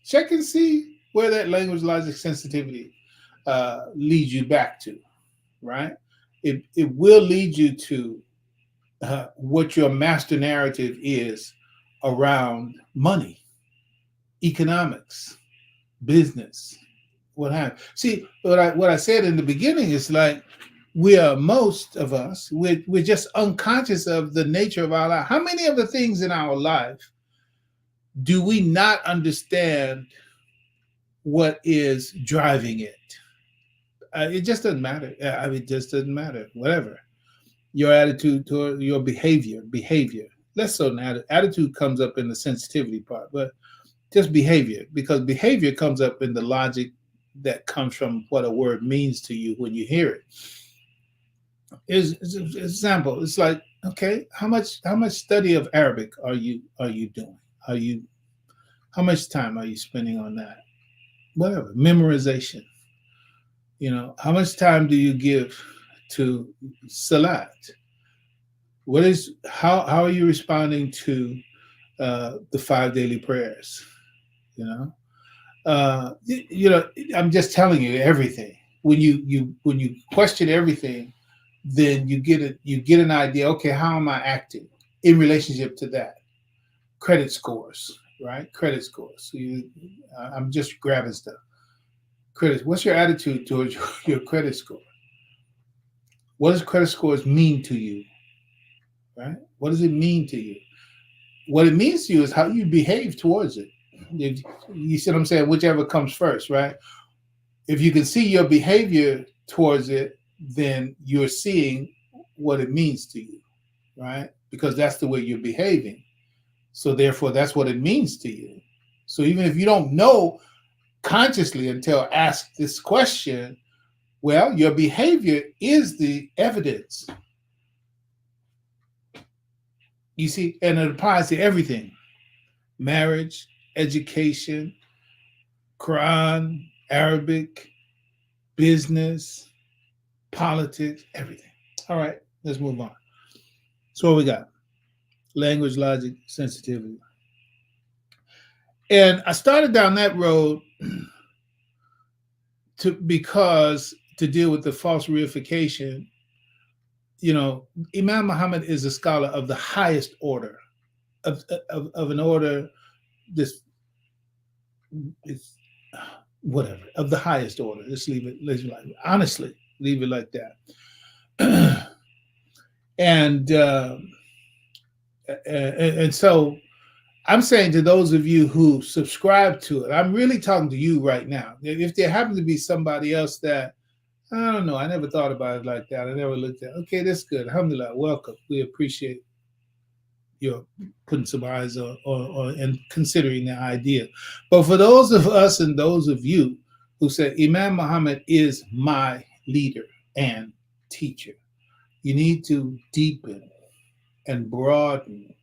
check and see where that language, logic, sensitivity leads you back to, right? It will lead you to what your master narrative is around money, economics, business, what have you. See, what I said in the beginning is like, most of us, we're just unconscious of the nature of our life. How many of the things in our life do we not understand what is driving it? It just doesn't matter. It just doesn't matter. Whatever. Your attitude toward your behavior. Less so than attitude comes up in the sensitivity part, but just behavior, because behavior comes up in the logic that comes from what a word means to you when you hear it. Is an example. It's like, okay, how much study of Arabic are you doing? How much time are you spending on that? Whatever, memorization. How much time do you give to salat? How are you responding to the 5 daily prayers? I'm just telling you everything. When you question everything, then you get an idea. Okay, how am I acting in relationship to that? Credit scores, right? Credit scores. So I'm just grabbing stuff. Credit. What's your attitude towards your credit score? What does credit scores mean to you? Right? What does it mean to you? What it means to you is how you behave towards it. You see what I'm saying? Whichever comes first, right? If you can see your behavior towards it, then you're seeing what it means to you, right? Because that's the way you're behaving. So therefore, that's what it means to you. So even if you don't know consciously until asked this question, well, your behavior is the evidence. You see, and it applies to everything: marriage, education, Quran, Arabic, business, politics, everything. All right, let's move on. So what we got? Language, logic, sensitivity. And I started down that road because to deal with the false reification. Imam Muhammad is a scholar of the highest order, of an order. This is whatever, of the highest order. Let's leave it like, honestly, leave it like that. And so I'm saying to those of you who subscribe to it, I'm really talking to you right now. If there happens to be somebody else that, I don't know, I never thought about it like that, I never looked at it. Okay, that's good. Alhamdulillah, welcome. We appreciate your putting some eyes on and considering the idea. But for those of us and those of you who say Imam Muhammad is my leader and teacher, you need to deepen and broaden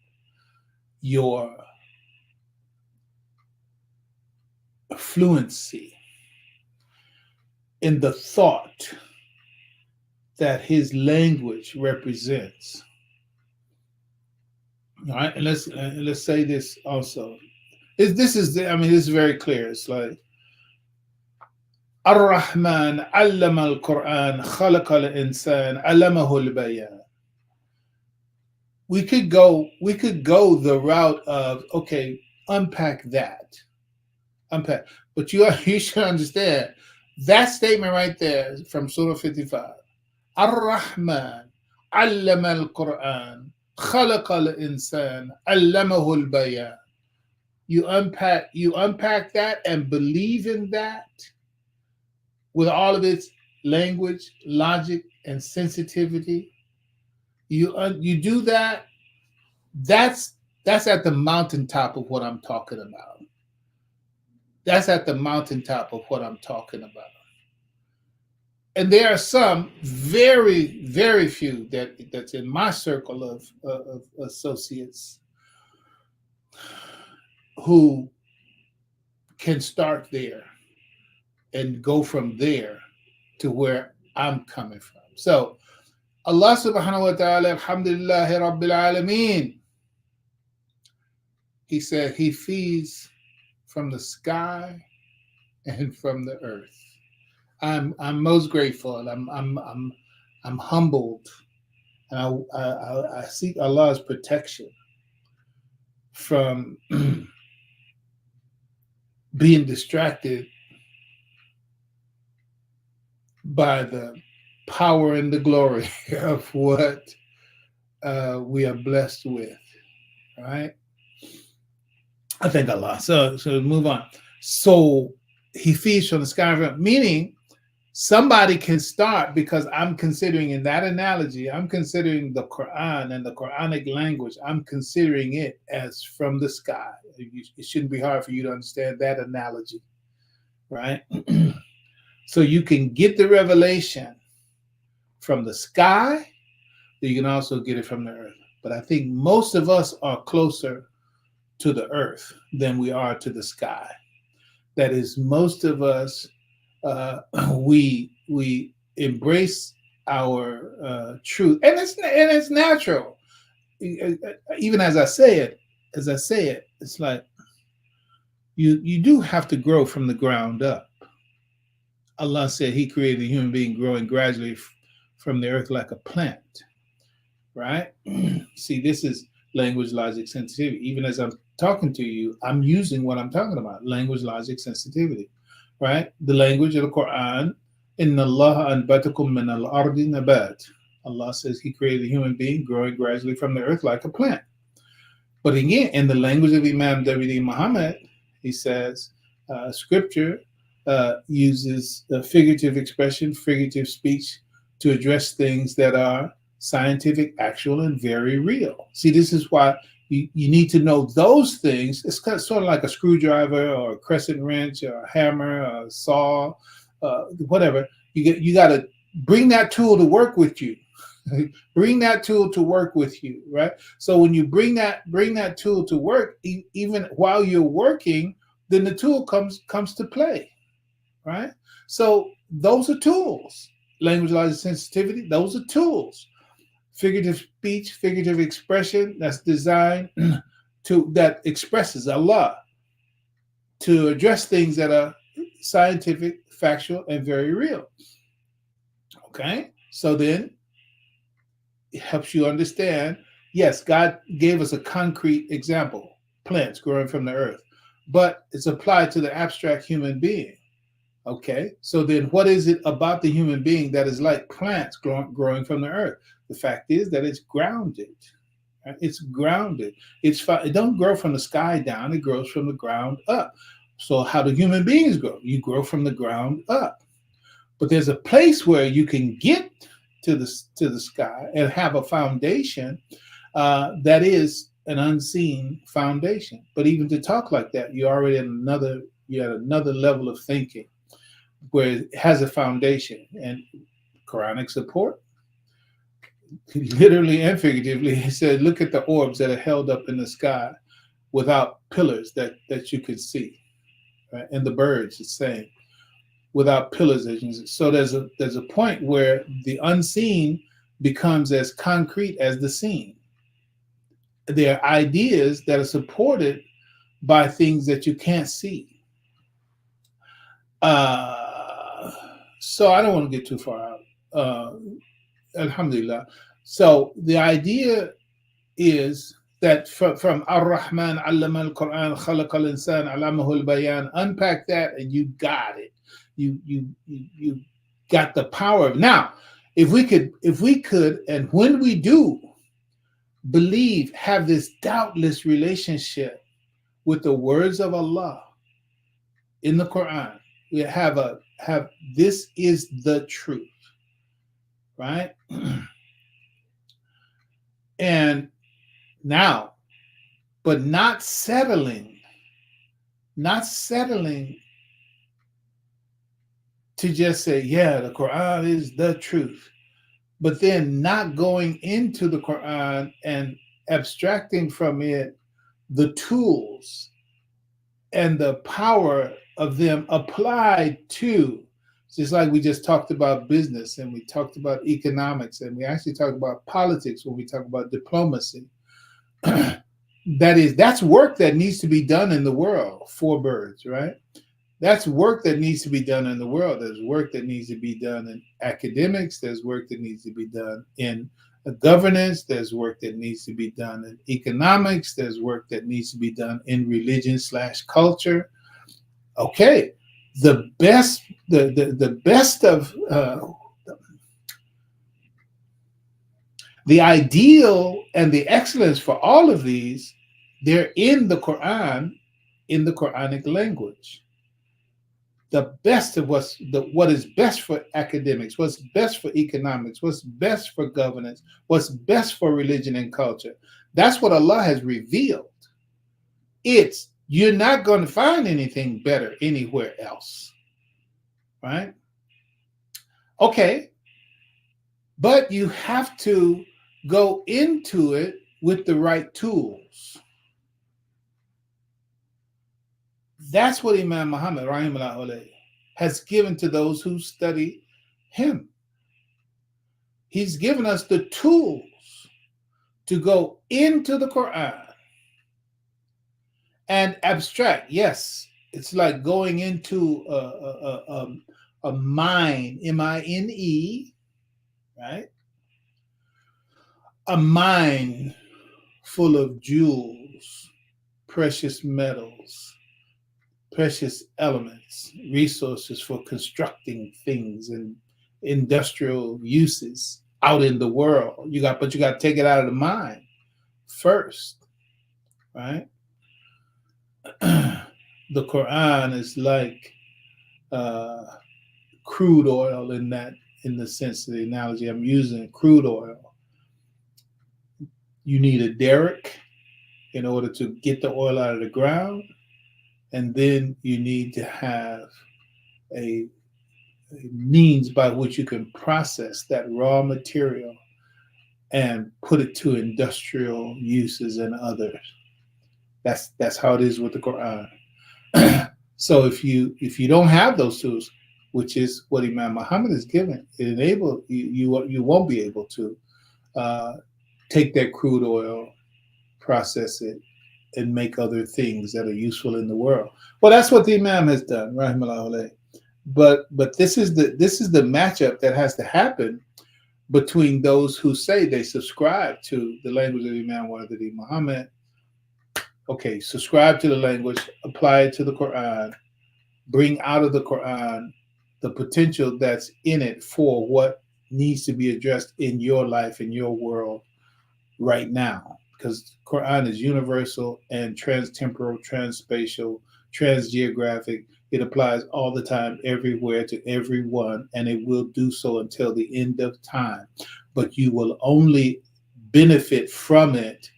your fluency in the thought that his language represents. All right, and let's say this also. This is very clear. It's like Ar-Rahman allama al-Quran khalaqa al-insan allamahu al-bayan. We could go the route of, okay, unpack that. But you should understand that statement right there from Surah 55. Ar-Rahman علم القرآن خلق الإنسان علمه البيان. You unpack that and believe in that with all of its language, logic, and sensitivity. You do that. That's at the mountaintop of what I'm talking about. That's at the mountaintop of what I'm talking about. And there are some very, very few that's in my circle of associates who can start there and go from there to where I'm coming from. So Allah subhanahu wa ta'ala, alhamdulillahi rabbil alameen. He said he feeds from the sky and from the earth. I'm most grateful, and I'm humbled, and I seek Allah's protection from being distracted by the power and the glory of what we are blessed with. Right? I thank Allah. So move on. So he feeds from the sky, meaning somebody can start, because I'm considering, in that analogy, I'm considering the Quran and the Quranic language, I'm considering it as from the sky. It shouldn't be hard for you to understand that analogy, right? So you can get the revelation from the sky, but you can also get it from the earth. But I think most of us are closer to the earth than we are to the sky. That is, most of us, we embrace our truth, and it's natural. Even as I say it, it's like you do have to grow from the ground up. Allah said He created a human being growing gradually from the earth like a plant, right? See, this is language, logic, sensitivity. Even as I'm talking to you, I'm using what I'm talking about: language, logic, sensitivity. Right? The language of the Quran, Inna Allah anbatakum min al-ardi nabat. Allah says He created a human being growing gradually from the earth like a plant. But again, in the language of Imam W.D. Muhammad, he says Scripture uses figurative expression, figurative speech to address things that are scientific, actual, and very real. See, this is why you need to know those things. It's kind of sort of like a screwdriver or a crescent wrench or a hammer or a saw, whatever. You got to bring that tool to work with you. Bring that tool to work with you, right? So when you bring that tool to work, even while you're working, then the tool comes to play, right? So those are tools. Language, logic, sensitivity, those are tools. Figurative speech, figurative expression, that's designed that expresses Allah, to address things that are scientific, factual, and very real. Okay? So then it helps you understand, yes, God gave us a concrete example, plants growing from the earth, but it's applied to the abstract human being. Okay, so then what is it about the human being that is like plants growing from the earth? The fact is that it's grounded. Right? It's grounded. It don't grow from the sky down. It grows from the ground up. So how do human beings grow? You grow from the ground up. But there's a place where you can get to the sky and have a foundation that is an unseen foundation. But even to talk like that, you're already at another level of thinking, where it has a foundation. And Quranic support, literally and figuratively, he said, look at the orbs that are held up in the sky without pillars that you could see, right? And the birds, it's saying, without pillars. So there's a point where the unseen becomes as concrete as the seen. There are ideas that are supported by things that you can't see. So I don't want to get too far out. Alhamdulillah. So the idea is that from Ar-Rahman, Allama al-Quran, Khalaqa al-Insan, Allamahu al-Bayan, unpack that and you got it. You got the power of. Now, If we could, and when we do believe, have this doubtless relationship with the words of Allah in the Quran, we have this is the truth, right? And now, but not settling to just say, yeah, the Quran is the truth, but then not going into the Quran and abstracting from it the tools and the power of them applied to, just like we just talked about business and we talked about economics and we actually talked about politics when we talk about diplomacy. That's work that needs to be done in the world. Four birds, right? That's work that needs to be done in the world. There's work that needs to be done in academics. There's work that needs to be done in governance. There's work that needs to be done in economics. There's work that needs to be done in religion/culture. Okay, the best of the ideal and the excellence for all of these, they're in the Quran, in the Quranic language. The best of what is best for academics, what's best for economics, what's best for governance, what's best for religion and culture. That's what Allah has revealed. You're not going to find anything better anywhere else, right? Okay, but you have to go into it with the right tools. That's what Imam Muhammad rahimahullah has given to those who study him. He's given us the tools to go into the Quran and abstract. Yes, it's like going into a mine, M-I-N-E, right? A mine full of jewels, precious metals, precious elements, resources for constructing things and industrial uses out in the world. But you got to take it out of the mine first, right? The Quran is like crude oil in the sense of the analogy I'm using. Crude oil. You need a derrick in order to get the oil out of the ground. And then you need to have a means by which you can process that raw material and put it to industrial uses and others. That's how it is with the Quran. So if you don't have those tools, which is what Imam Muhammad has given, it enables you won't be able to take that crude oil, process it, and make other things that are useful in the world. Well, that's what the Imam has done, rahimahullah. But this is the matchup that has to happen between those who say they subscribe to the language of Imam Muhammad. Okay, subscribe to the language, apply it to the Quran, bring out of the Quran the potential that's in it for what needs to be addressed in your life, in your world right now. Because Quran is universal and trans-temporal, trans-spatial, trans-geographic. It applies all the time, everywhere, to everyone, and it will do so until the end of time. But you will only benefit from it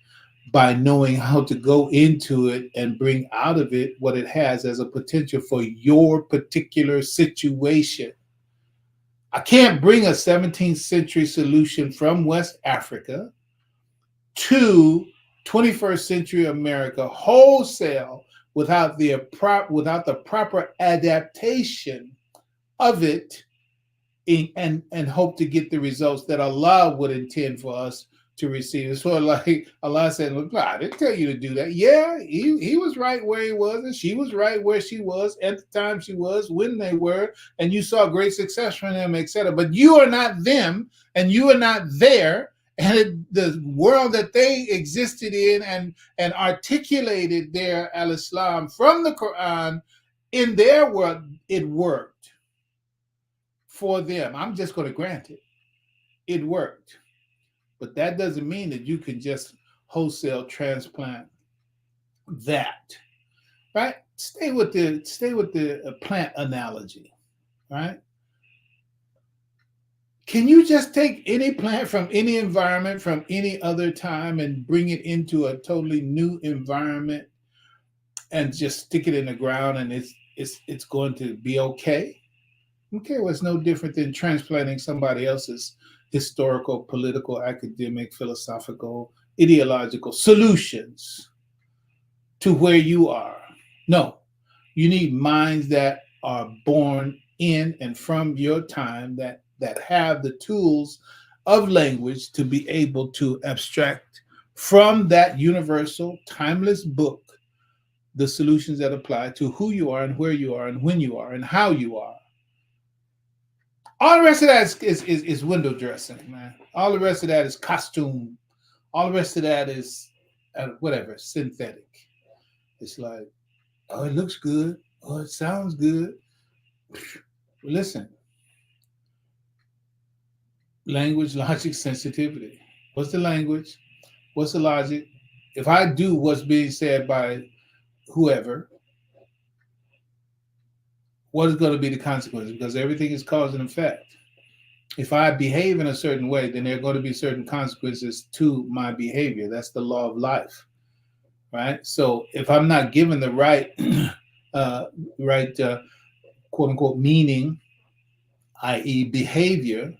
by knowing how to go into it and bring out of it what it has as a potential for your particular situation. I can't bring a 17th century solution from West Africa to 21st century America wholesale without the proper adaptation of it and hope to get the results that Allah would intend for us to receive. It's sort of like Allah said, look, I didn't tell you to do that. Yeah, he was right where he was, and she was right where she was at the time she was, when they were, and you saw great success from them, etc. But you are not them, and you are not there. And the world that they existed in and articulated their al-Islam from the Quran, in their world, it worked for them. I'm just going to grant it. it worked. But that doesn't mean that you can just wholesale transplant that, right? Stay with the plant analogy, right? Can you just take any plant from any environment from any other time and bring it into a totally new environment and just stick it in the ground and it's going to be okay? Okay, well, it's no different than transplanting somebody else's historical, political, academic, philosophical, ideological solutions to where you are. No, you need minds that are born in and from your time that have the tools of language to be able to abstract from that universal, timeless book the solutions that apply to who you are and where you are and when you are and how you are. All the rest of that is window dressing, man. All the rest of that is costume. All the rest of that is whatever, synthetic. It's like, oh, it looks good. Oh, it sounds good. Listen, language, logic, sensitivity. What's the language? What's the logic? If I do what's being said by whoever, what is going to be the consequence? Because everything is cause and effect. If I behave in a certain way, then there are going to be certain consequences to my behavior. That's the law of life, right? So if I'm not given the right, quote unquote meaning, i.e., behavior,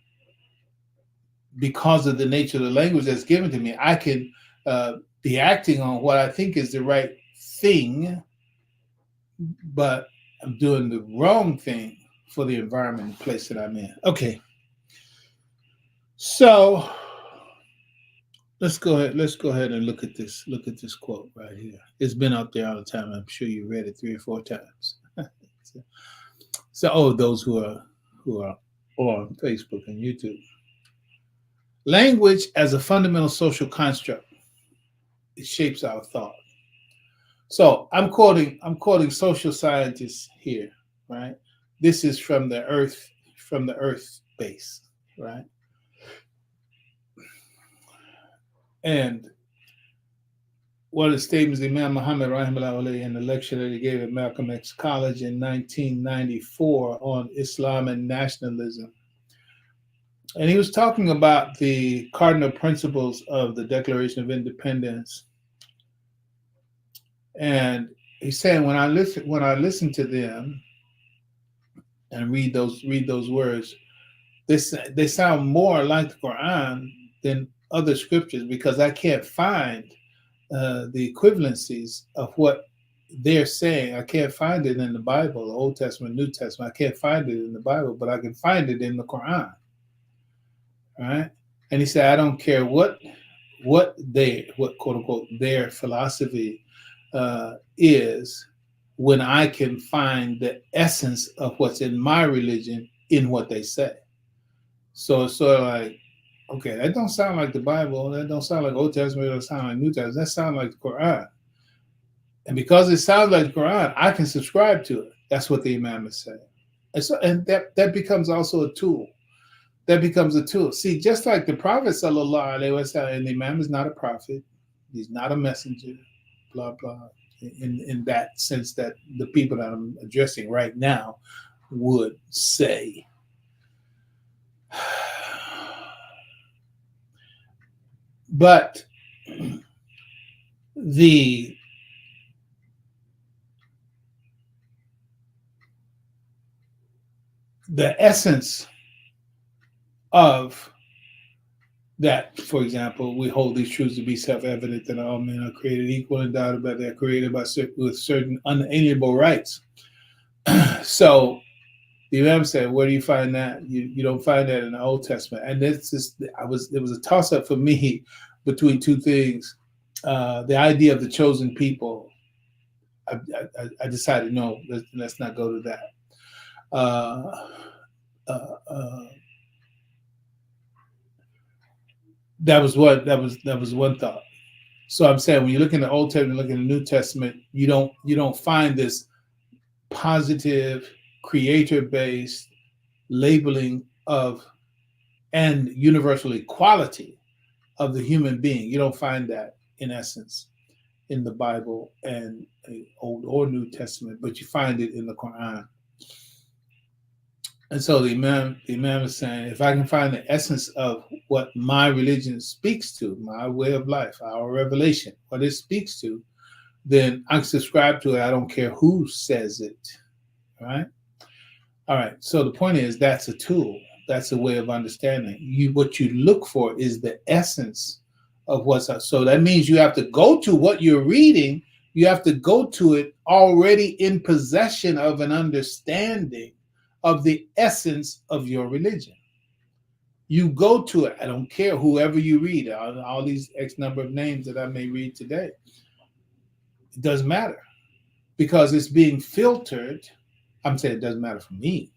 because of the nature of the language that's given to me, I can be acting on what I think is the right thing, but I'm doing the wrong thing for the environment and place that I'm in. Okay. So let's go ahead and look at this. Look at this quote right here. It's been out there all the time. I'm sure you read it 3 or 4 times. So those who are on Facebook and YouTube. Language as a fundamental social construct. It shapes our thought. So I'm quoting social scientists here, right? This is from the earth base, right? And one of the statements Imam Muhammad rahimahullah in the lecture that he gave at Malcolm X College in 1994 on Islam and nationalism. And he was talking about the cardinal principles of the Declaration of Independence. And he's saying when I listen to them and read those words, they sound more like the Quran than other scriptures because I can't find the equivalencies of what they're saying. I can't find it in the Bible, the Old Testament, New Testament. I can't find it in the Bible, but I can find it in the Quran. Right? And he said, I don't care what quote unquote their philosophy is, when I can find the essence of what's in my religion in what they say. So it's sort of like, okay, that don't sound like the Bible. That don't sound like Old Testament. It don't sound like New Testament. That sounds like the Quran. And because it sounds like the Quran, I can subscribe to it. That's what the Imam is saying. And that becomes also a tool. That becomes a tool. See, just like the Prophet sallallahu alaihi wasallam, and the Imam is not a prophet. He's not a messenger, blah, blah, in that sense that the people that I'm addressing right now would say. But the essence of that, for example, we hold these truths to be self-evident that all men are created equal and endowed, but they're created with certain unalienable rights. So the Imam said, where do you find that? You don't find that in the Old Testament. And it was a toss-up for me between two things. The idea of the chosen people, I decided, no, let's not go to that. That was one thought. So I'm saying when you look in the Old Testament, look in the New Testament, you don't find this positive, creator-based labeling of and universal equality of the human being. You don't find that, in essence, in the Bible and Old or New Testament, but you find it in the Quran. And so the Imam is saying, if I can find the essence of what my religion speaks to, my way of life, our revelation, what it speaks to, then I subscribe to it. I don't care who says it. All right. All right. So the point is, that's a tool. That's a way of understanding. What you look for is the essence of what's up. So that means you have to go to what you're reading. You have to go to it already in possession of an understanding of the essence of your religion. You go to it. I don't care whoever you read, all these X number of names that I may read today. It doesn't matter, because it's being filtered. I'm saying it doesn't matter for me,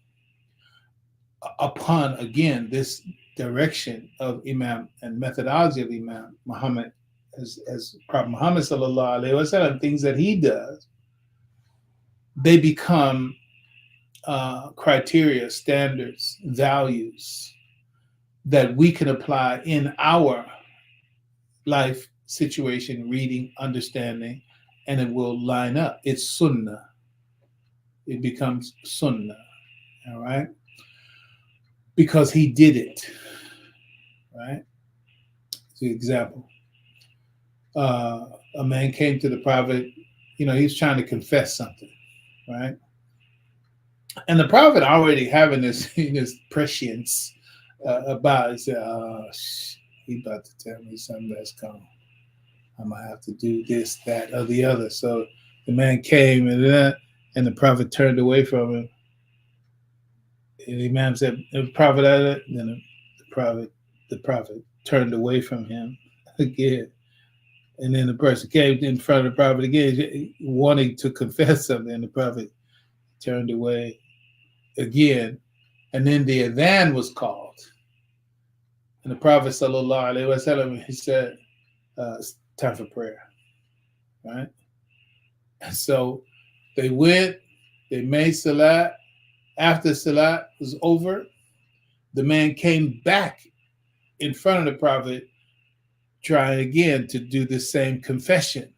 upon, again, this direction of Imam and methodology of Imam Muhammad, as Prophet Muhammad sallallahu alaihi wasallam, things that he does, they become criteria, standards, values that we can apply in our life situation, reading, understanding, and it will line up. It's sunnah. It becomes sunnah, all right? Because he did it, right? For example, a man came to the prophet, he was trying to confess something, right? And the prophet already having this prescience about it, said, he about to tell me something that's coming. I'm going to have to do this, that, or the other. So the man came, and the prophet turned away from him. And the Imam said, the prophet, then the prophet turned away from him again. And then the person came in front of the prophet again, wanting to confess something, and the prophet turned away again. And then the adhan was called. And the Prophet sallallahu alaihi wasallam, he said, it's time for prayer, right? And so they went, they made salat. After salat was over, the man came back in front of the Prophet, trying again to do the same confession.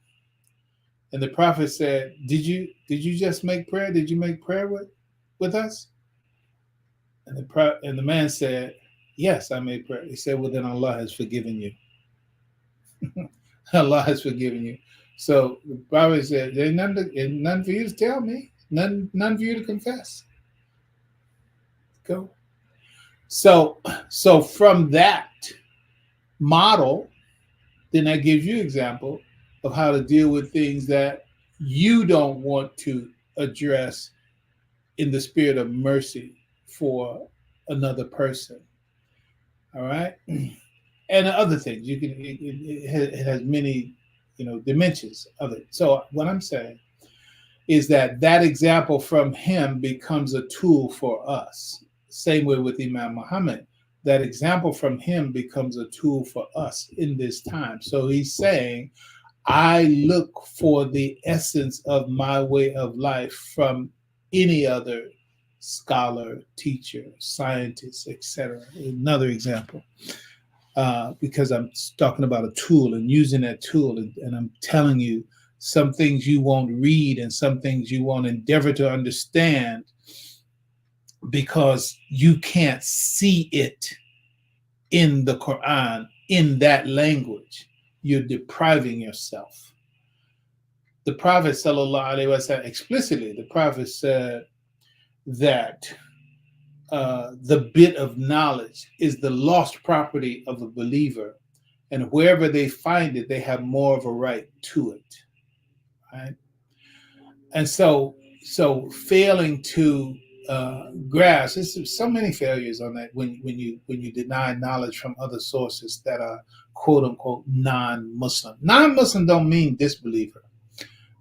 And the Prophet said, did you just make prayer? Did you make prayer with us? And the man said, yes, I made prayer. He said, well, then Allah has forgiven you. Allah has forgiven you. So the Prophet said, there's none for you to tell me, none for you to confess. Go. So from that model, then that gives you example of how to deal with things that you don't want to address in the spirit of mercy for another person. All right. And other things, it has many, dimensions of it. So what I'm saying is that example from him becomes a tool for us. Same way with Imam Muhammad, that example from him becomes a tool for us in this time. So he's saying, I look for the essence of my way of life from any other scholar, teacher, scientist, etc. Another example. Because I'm talking about a tool and using that tool, and I'm telling you some things you won't read and some things you won't endeavor to understand because you can't see it in the Quran in that language. You're depriving yourself. The Prophet sallallahu alaihi wasallam explicitly, the Prophet said that the bit of knowledge is the lost property of a believer, and wherever they find it, they have more of a right to it, right? And so failing to grasp, there's so many failures on that when you deny knowledge from other sources that are quote unquote non-Muslim. Non-Muslim don't mean disbeliever,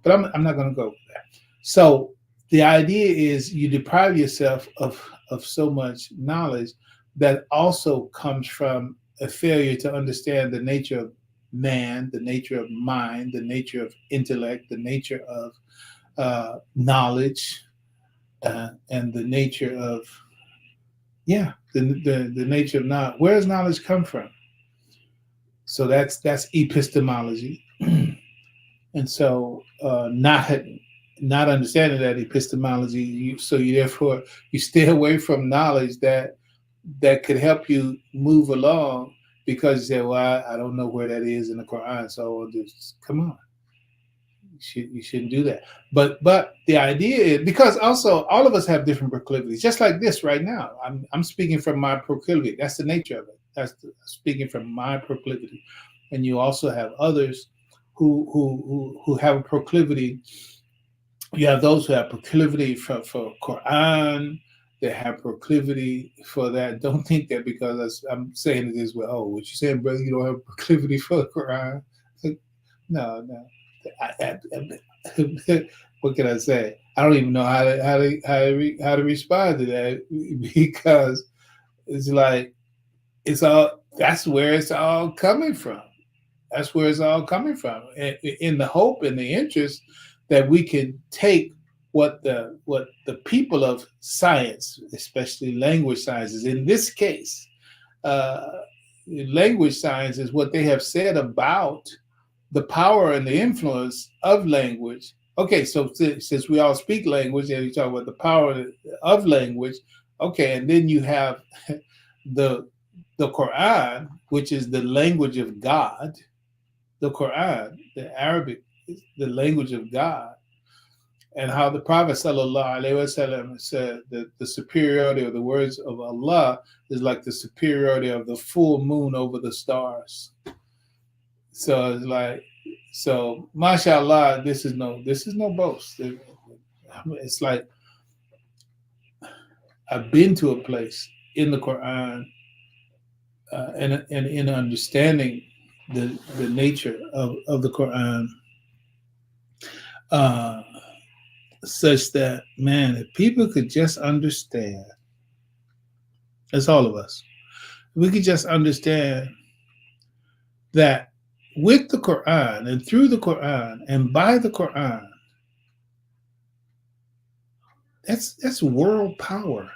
but I'm not going to go with that. So the idea is you deprive yourself of so much knowledge that also comes from a failure to understand the nature of man, the nature of mind, the nature of intellect, the nature of knowledge, and the nature of Yeah, the nature of knowledge. Where does knowledge come from? So that's epistemology. And so not understanding that epistemology, so you therefore you stay away from knowledge that could help you move along, because you say, well, I don't know where that is in the Quran, so just come on. You shouldn't do that. But the idea is, because also all of us have different proclivities, just like this right now. I'm speaking from my proclivity. That's the nature of it. Speaking from my proclivity, and you also have others who have a proclivity. You have those who have proclivity for Quran. They have proclivity for that. Don't think that because I'm saying it this way. Oh, what you saying, brother? You don't have proclivity for the Quran? No, no. What can I say? I don't even know how to respond to that, because it's like it's all. That's where it's all coming from. That's where it's all coming from, in the hope and the interest that we can take what the people of science, especially language sciences, in this case, uh, language science is what they have said about the power and the influence of language. Okay, so since we all speak language and you talk about the power of language, okay, and then you have the the Quran, which is the language of God. The Quran, the Arabic, is the language of God, and how the Prophet sallallahu alaihi wasallam said that the superiority of the words of Allah is like the superiority of the full moon over the stars. So it's like, so mashallah, this is no boast. It's like I've been to a place in the Quran, and in understanding the nature of the Quran, uh, such that, man, if people could just understand, that's all of us, we could just understand that with the Quran and through the Quran and by the Quran, that's world power.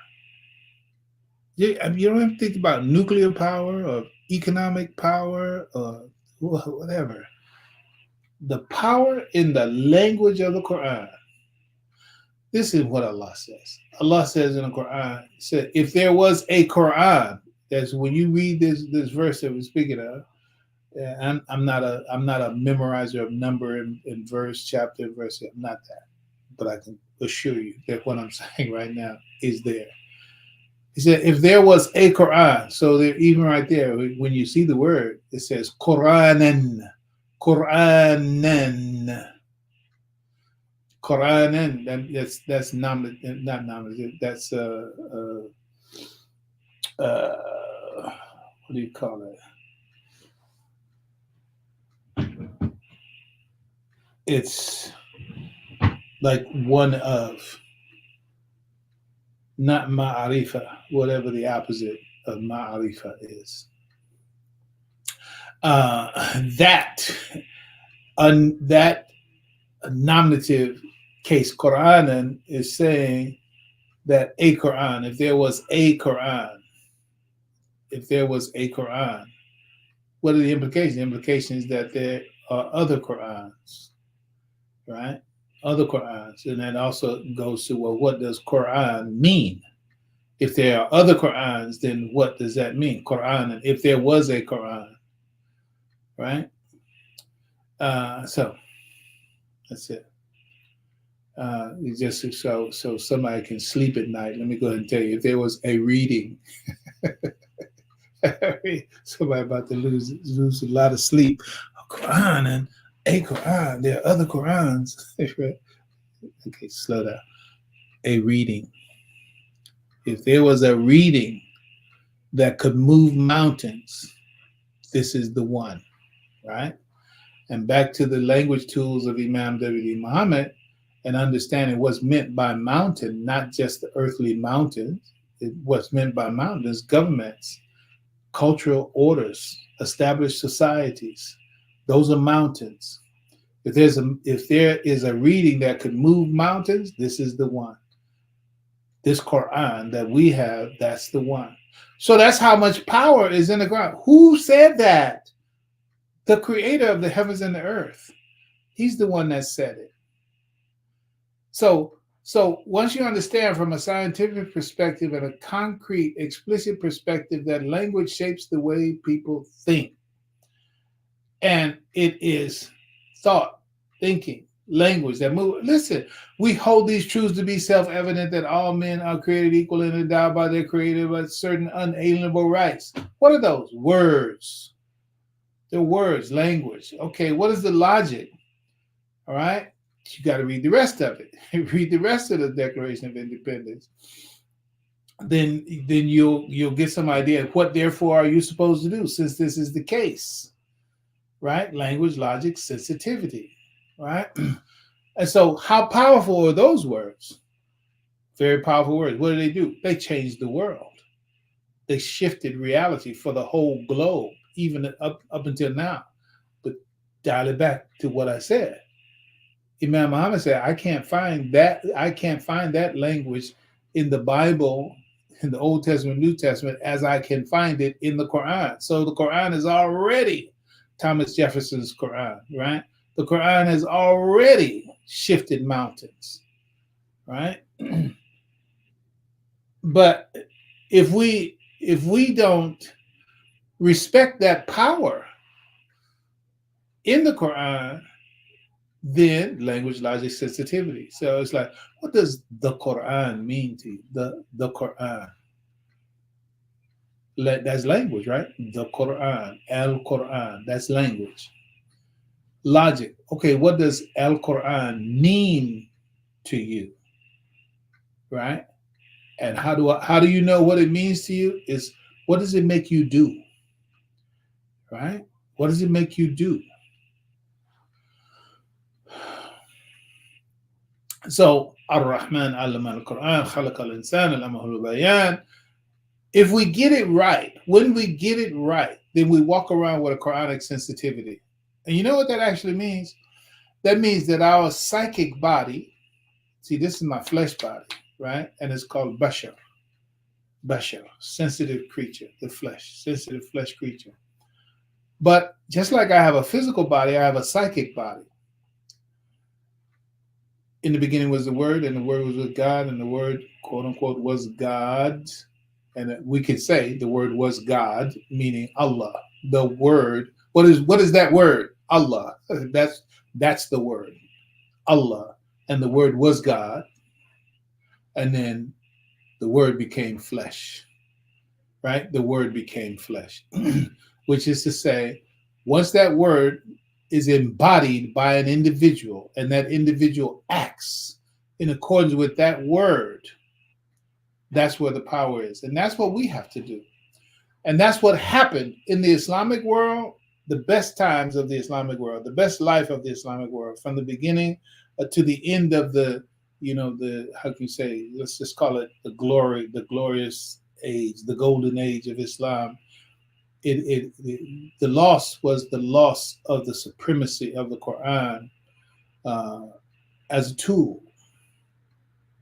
You don't have to think about nuclear power or economic power or whatever. The power in the language of the Quran. This is what Allah says. Allah says in the Quran, said, if there was a Quran, that's when you read this verse that we're speaking of. I'm not a memorizer of number and verse, chapter and verse. I'm not that, but I can assure you that what I'm saying right now is there. He said, if there was a Quran, so there, even right there, when you see the word, it says Quranan, Quranan, Quranan. That's not nominative. That's what do you call it? It's like one of, not ma'arifa, whatever the opposite of ma'arifa is. That nominative case, Quranan, is saying that a Quran, if there was a Quran, what are the implications? The implication is that there are other Qurans, right? Other Qurans. And that also goes to, well, what does Quran mean? If there are other Qurans, then what does that mean? Quran, and if there was a Quran, right? So that's it. Just so somebody can sleep at night. Let me go ahead and tell you, if there was a reading, somebody about to lose a lot of sleep. A Quran and a Quran. There are other Qurans. Okay, slow down. A reading. If there was a reading that could move mountains, this is the one, right? And back to the language tools of Imam W.D. Muhammad and understanding what's meant by mountain, not just the earthly mountains. What's meant by mountains, governments, cultural orders, established societies. Those are mountains. If there is a reading that could move mountains, this is the one. this Quran that we have, that's the one. So that's how much power is in the Quran. Who said that? The creator of the heavens and the earth. He's the one that said it. So once you understand from a scientific perspective and a concrete, explicit perspective that language shapes the way people think, and it is thought, thinking, language that move. Listen, we hold these truths to be self-evident that all men are created equal and endowed by their creator with certain unalienable rights. What are those? Words. They're words, language. Okay, what is the logic? All right, you got to read the rest of it. Read the rest of the Declaration of Independence. Then you'll get some idea of what therefore are you supposed to do since this is the case. Right? Language, logic, sensitivity. Right? And so how powerful are those words? Very powerful words. What do? They changed the world. They shifted reality for the whole globe, even up until now. But dial it back to what I said. Imam Muhammad said, I can't find that language in the Bible, in the Old Testament, New Testament, as I can find it in the Quran. So the Quran is already Thomas Jefferson's Quran, right? The Quran has already shifted mountains, right? But if we don't respect that power in the Quran, then language, logic, sensitivity. So it's like, what does the Quran mean to you? The Quran. That's language, right? The Quran, Al-Quran, that's language. Logic. Okay, what does Al-Quran mean to you? Right? And how do you know what it means to you? Is what does it make you do? Right? What does it make you do? So, Ar-Rahman allama al-Quran, khalaqa al-insan, allamahu al-bayan. If we get it right, when we get it right, then we walk around with a Quranic sensitivity. And you know what that actually means? That means that our psychic body, see, this is my flesh body, right? And it's called Bashar. Bashar, sensitive creature, the flesh, sensitive flesh creature. But just like I have a physical body, I have a psychic body. In the beginning was the Word, and the Word was with God, and the Word, quote unquote, was God. And we could say the Word was God, meaning Allah. The Word. What is that word? Allah. That's the word. Allah. And the Word was God. And then the Word became flesh. Right? The Word became flesh. Which is to say, once that word is embodied by an individual, and that individual acts in accordance with that word, that's where the power is. And that's what we have to do. And that's what happened in the Islamic world, the best times of the Islamic world, the best life of the Islamic world, from the beginning to the end of the how can you say, let's just call it the glorious age, the golden age of Islam. The loss was the loss of the supremacy of the Quran as a tool,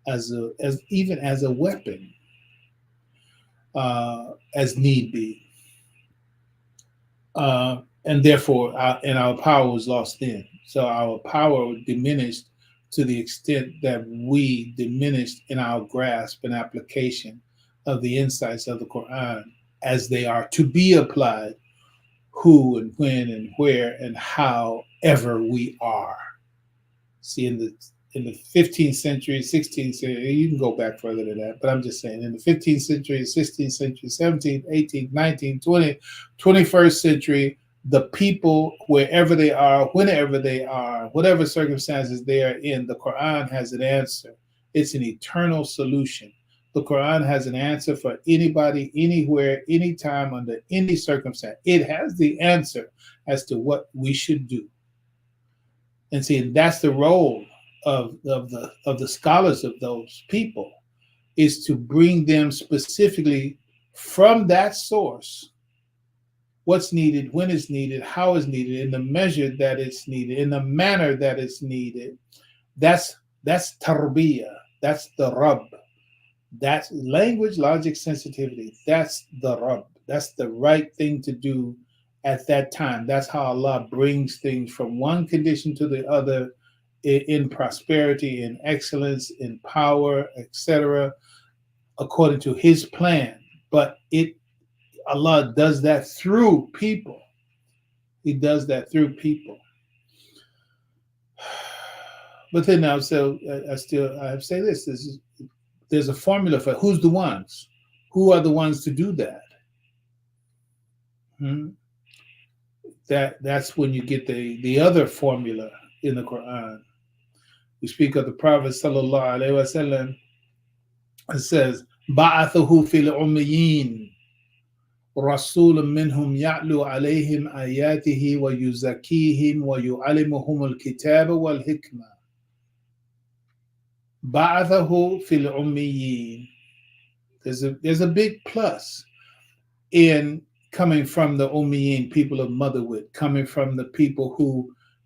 as even as a weapon, as need be, and therefore, our power was lost then. So our power diminished to the extent that we diminished in our grasp and application of the insights of the Quran as they are to be applied, who and when and where and however we are. See, in the 15th century, 16th century, you can go back further than that, but I'm just saying, in the 15th century, 16th century, 17th, 18th, 19th, 20th, 21st century, the people, wherever they are, whenever they are, whatever circumstances they are in, the Quran has an answer. It's an eternal solution. The Quran has an answer for anybody, anywhere, anytime, under any circumstance. It has the answer as to what we should do. And see, that's the role of the scholars of those people, is to bring them specifically from that source what's needed, when it's needed, how it's needed, in the measure that it's needed, in the manner that it's needed. That's tarbiyah. That's the Rabb. That's language, logic, sensitivity. That's the Rabb. That's the right thing to do at that time. That's how Allah brings things from one condition to the other in prosperity, in excellence, in power, etc., according to His plan. But Allah does that through people. He does that through people. But then now, so I have to say this is there's a formula for who's the ones. Who are the ones to do that? That's when you get the other formula in the Quran. We speak of the Prophet sallallahu alaihi wasallam. It says, "Ba'athahu fil ummiyin, rasulun minhum ya'lu alayhim ayatihi wa yuzakkihim wa yu'allimuhum al-kitaba wal hikmah." Ba'athahu fil ummiyin. There's a big plus in coming from the Ummiyin, people of motherhood, coming from the people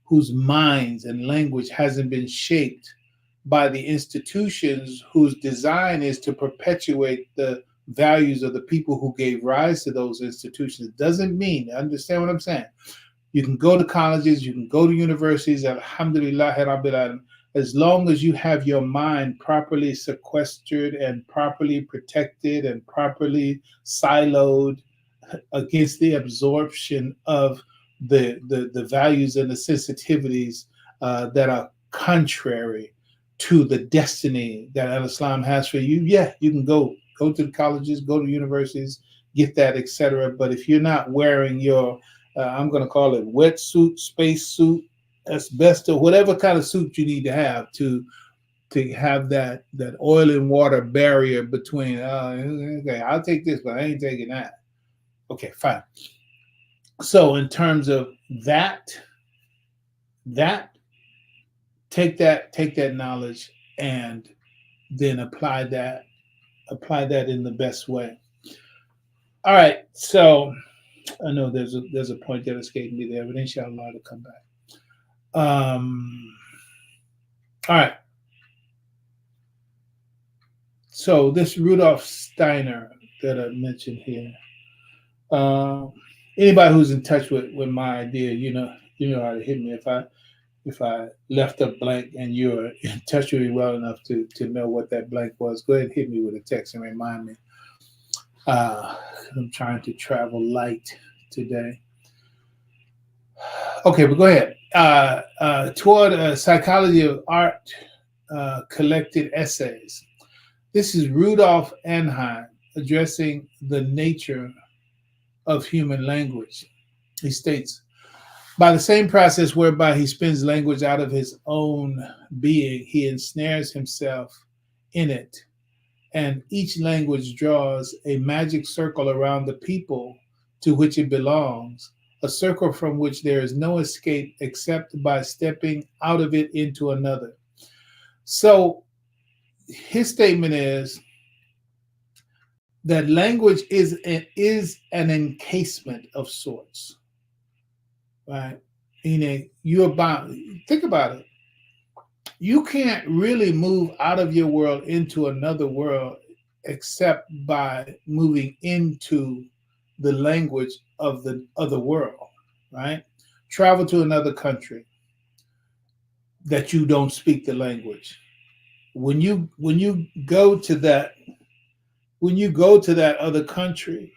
whose minds and language hasn't been shaped by the institutions whose design is to perpetuate the values of the people who gave rise to those institutions. It doesn't mean, understand what I'm saying? You can go to colleges, you can go to universities, alhamdulillah, rabbil alamin, as long as you have your mind properly sequestered and properly protected and properly siloed against the absorption of the values and the sensitivities that are contrary to the destiny that Al-Islam has for you. Yeah, you can go to the colleges, go to universities, get that, etc. But if you're not wearing your, I'm going to call it wetsuit, space suit, asbestos, whatever kind of suit you need to have to have that oil and water barrier between, okay, I'll take this, but I ain't taking that. Okay, fine. So in terms of that take that knowledge and then apply that in the best way. All right. So I know there's a point that escaped me there, but inshallah to come back. All right. So this Rudolf Steiner that I mentioned here. Anybody who's in touch with my idea, you know how to hit me. If I left a blank and you're in touch with me well enough to know what that blank was, go ahead and hit me with a text and remind me. I'm trying to travel light today. Okay, but go ahead. Toward Psychology of Art, collected essays. This is Rudolf Anheim addressing the nature of human language. He states, by the same process whereby he spins language out of his own being, he ensnares himself in it, and each language draws a magic circle around the people to which it belongs, a circle from which there is no escape except by stepping out of it into another. So his statement is that language is an encasement of sorts, right? You're bound. Think about it. You can't really move out of your world into another world except by moving into the language of the other world, right? Travel to another country that you don't speak the language. When you go to that other country,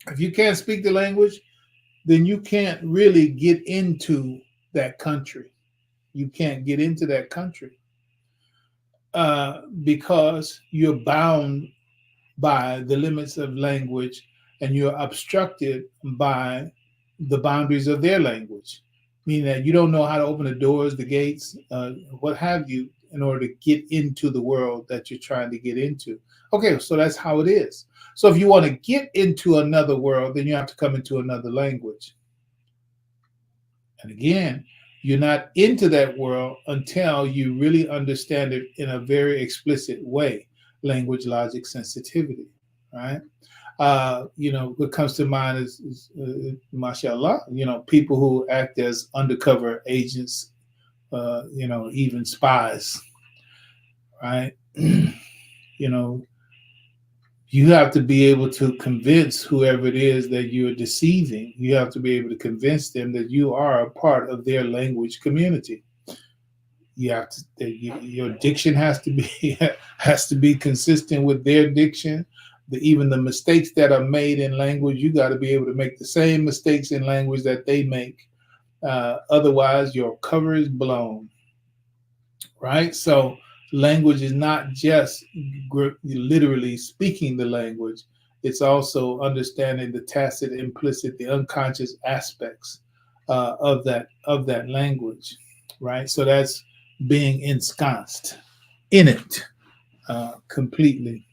if you can't speak the language, then you can't really get into that country. You can't get into that country because you're bound by the limits of language and you're obstructed by the boundaries of their language, meaning that you don't know how to open the doors, the gates, what have you, in order to get into the world that you're trying to get into. Okay, so that's how it is. So if you want to get into another world, then you have to come into another language. And again, you're not into that world until you really understand it in a very explicit way. Language, logic, sensitivity, right? What comes to mind is mashallah, people who act as undercover agents, even spies, right? You know, you have to be able to convince whoever it is that you're deceiving. You have to be able to convince them that you are a part of their language community. You have to, your diction has to be has to be consistent with their diction. Even the mistakes that are made in language, you got to be able to make the same mistakes in language that they make. Otherwise, your cover is blown, right? So, language is not just literally speaking the language; it's also understanding the tacit, implicit, the unconscious aspects of that language, right? So that's being ensconced in it completely.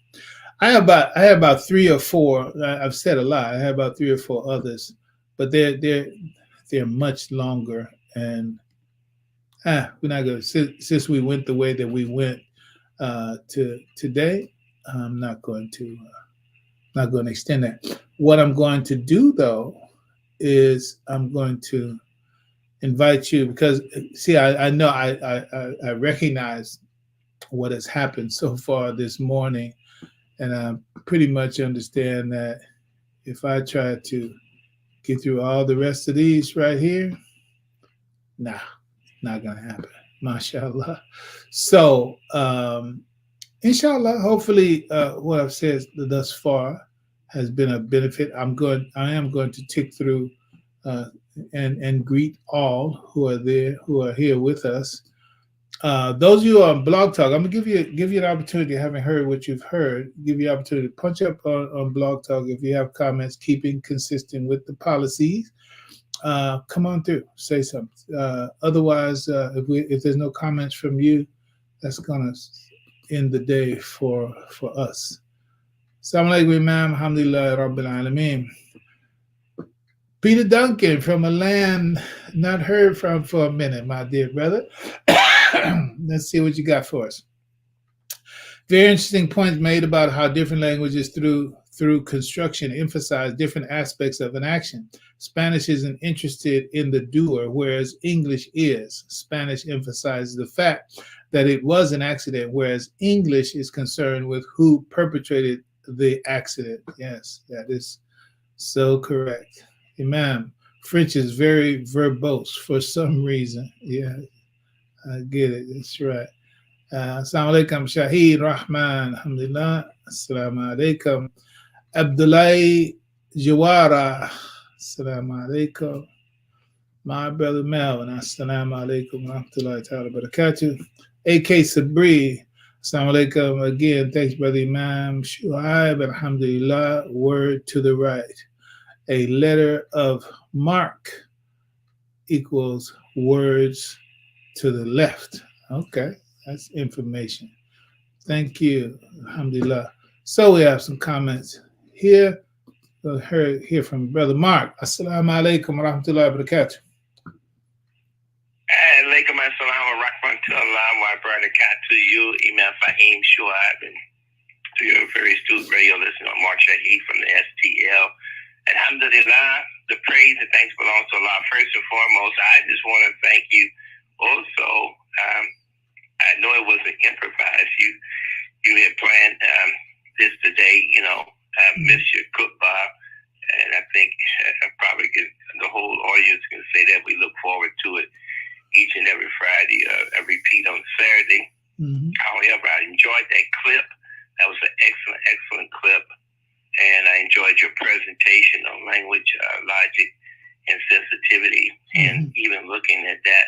I have about three or four. I've said a lot. I have about three or four others, but they're much longer. And we're not going to, since we went the way that we went to today. I'm not going to extend that. What I'm going to do though is I'm going to invite you, because see, I know I recognize what has happened so far this morning, and I pretty much understand that if I try to get through all the rest of these right here, nah, not gonna happen. MashaAllah. So, inshallah, hopefully, what I've said thus far has been a benefit. I am going to tick through uh, and greet all who are there, who are here with us. Those of you on Blog Talk, I'm gonna give you an opportunity, having heard what you've heard, give you an opportunity to punch up on Blog Talk if you have comments, keeping consistent with the policies. Come on through, say something. Otherwise, if there's no comments from you, that's gonna end the day for us. Assalamu alaikum, Imam. Alhamdulillah, Rabbil Alameen. Peter Duncan from a land not heard from for a minute, my dear brother. Let's see what you got for us. Very interesting points made about how different languages through construction emphasize different aspects of an action. Spanish isn't interested in the doer, whereas English is. Spanish emphasizes the fact that it was an accident, whereas English is concerned with who perpetrated the accident. Yes, that is so correct. Imam, French is very verbose for some reason. Yeah, I get it. That's right. Assalamu alaikum, Shahid Rahman. Alhamdulillah. Assalamu alaikum. Abdullahi Jawara. Assalamu alaikum. My brother Melvin. Assalamu alaikum wa rahmatullahi ta'ala barakatuh. AK Sabri. Assalamu alaikum. Again, thanks, brother Imam. Shuaib. Alhamdulillah. Word to the right. A letter of mark equals words to the left. Okay, that's information. Thank you. Alhamdulillah. So we have some comments here. We'll hear from Brother Mark. Assalamu alaikum wa rahmatullahi wa barakatuh. Alaikum assalam wa rahmatullahi wa barakatuh to you, Imam Fahim Shuaib, and to your very astute radio listener, Mark Shahid from the STL. Alhamdulillah, the praise and thanks belong to Allah. First and foremost, I just want to thank you. Also, I know it wasn't improvised. You had planned this today. Missed your khutbah, and I think probably the whole audience can say that we look forward to it each and every Friday. A repeat on Saturday. Mm-hmm. However, I enjoyed that clip. That was an excellent clip. And I enjoyed your presentation on language, logic, and sensitivity, and even looking at that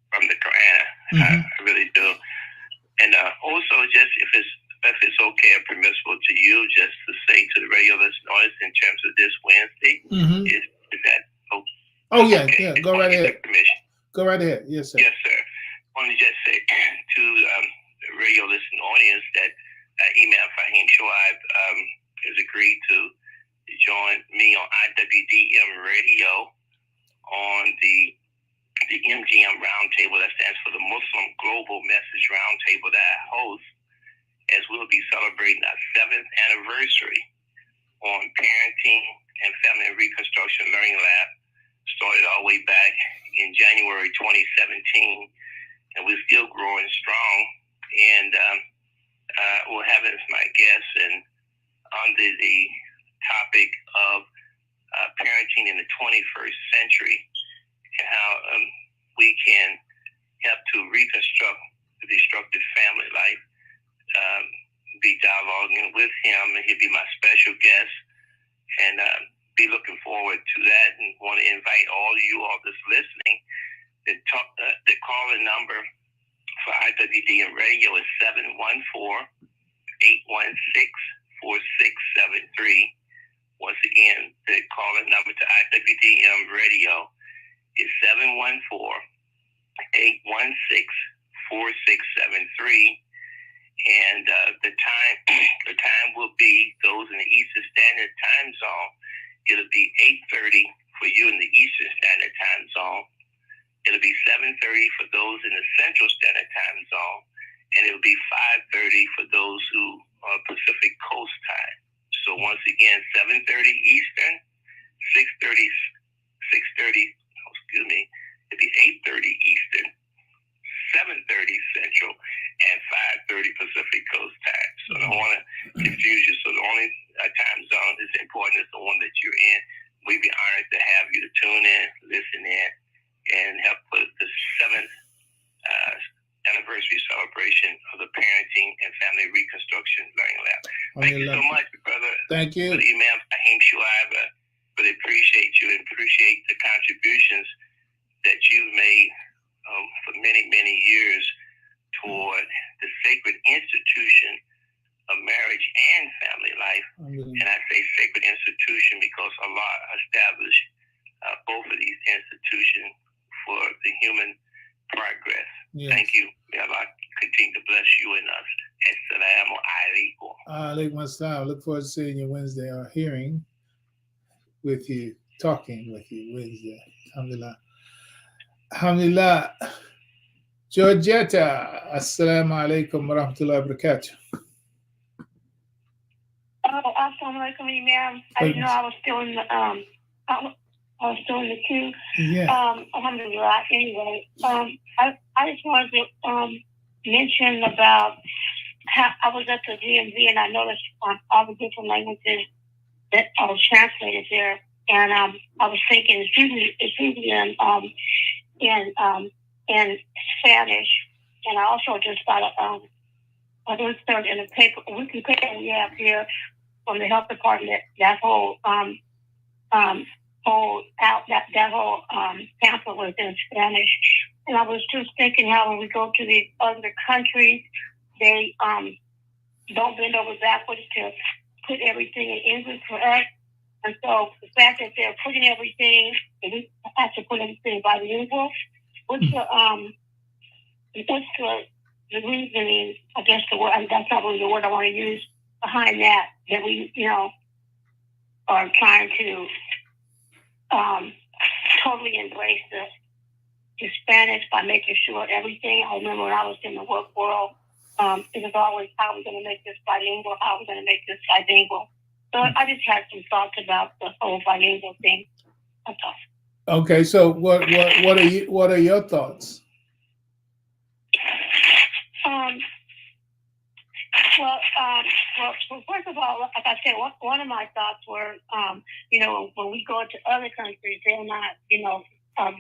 from the Quran. I really do. And also, just if it's okay and permissible to you, just to say to the radio listening audience in terms of this Wednesday, is that okay? Oh yeah, okay? Yeah. Go right ahead. Permission. Go right ahead. Yes, sir. Yes, sir. I want to just say to the radio listening audience that Imam Fahim Shoaib has agreed to join me on IWDM radio on the MGM Roundtable, that stands for the Muslim Global Message Roundtable, that I host, as we'll be celebrating our 7th anniversary on Parenting and Family Reconstruction Learning Lab. Started all the way back in January 2017, and we're still growing strong. And will have as my guest, and under the topic of parenting in the 21st century and how we can help to reconstruct the destructive family life. Be dialoguing with him, and he'll be my special guest, and be looking forward to that, and want to invite all of you all that's listening. The call-in number for IWDM Radio is 714-816-4673. Once again, the call-in number to IWDM Radio is 714-816-4673. And the time will be, those in the Eastern Standard Time Zone, it'll be 8:30 for you in the Eastern Standard Time Zone. It'll be 7:30 for those in the Central Standard Time Zone, and it'll be 5:30 for those who are Pacific Coast Time. So once again, 7:30 Eastern, 6:30. It'll be 8:30 Eastern, 7:30 Central, and 5:30 Pacific Coast Time. So I don't want to confuse you. So the only time zone that's important is the one that you're in. We'd be honored to have you to tune in, listen in, and help put the 7th anniversary celebration of the Parenting and Family Reconstruction Learning Lab. Thank you so much, brother. Thank you. Imam Fahim Shuaib. Really appreciate you and appreciate the contributions that you've made for many, many years toward the sacred institution of marriage and family life. And I say sacred institution because Allah established both of these institutions for the human progress. Yes. Thank you. May Allah continue to bless you and us. Assalamu alaikum. Alaikum assalam. Look forward to seeing you Wednesday or hearing with you, talking with you Wednesday. Alhamdulillah. Alhamdulillah. Georgetta, assalamu alaikum wa rahmatullahi wa barakatuh. Oh, assalamu alaikum, Imam. I didn't know I was still in the I was still in the queue. Yeah. Alhamdulillah. Anyway, I just wanted to mention about how I was at the DMV and I noticed all the different languages that was translated there, and I was thinking it's usually in Spanish, and I also just got an insert in a paper, a weekly paper we have here from the health department. That whole pamphlet was in Spanish, and I was just thinking how when we go to these other countries, they don't bend over backwards to put everything in English for us. And so the fact that they're putting everything, and we have to put everything bilingual, what's the reasoning, I guess the word, that's not really the word I want to use, behind that we, are trying to totally embrace the Spanish by making sure everything. I remember when I was in the work world, it was always, how are we going to make this bilingual? How are we going to make this bilingual? So I just had some thoughts about the whole bilingual thing. That's all. Okay, so what are your thoughts? Well, first of all, like I said, one of my thoughts were, when we go to other countries, they're not,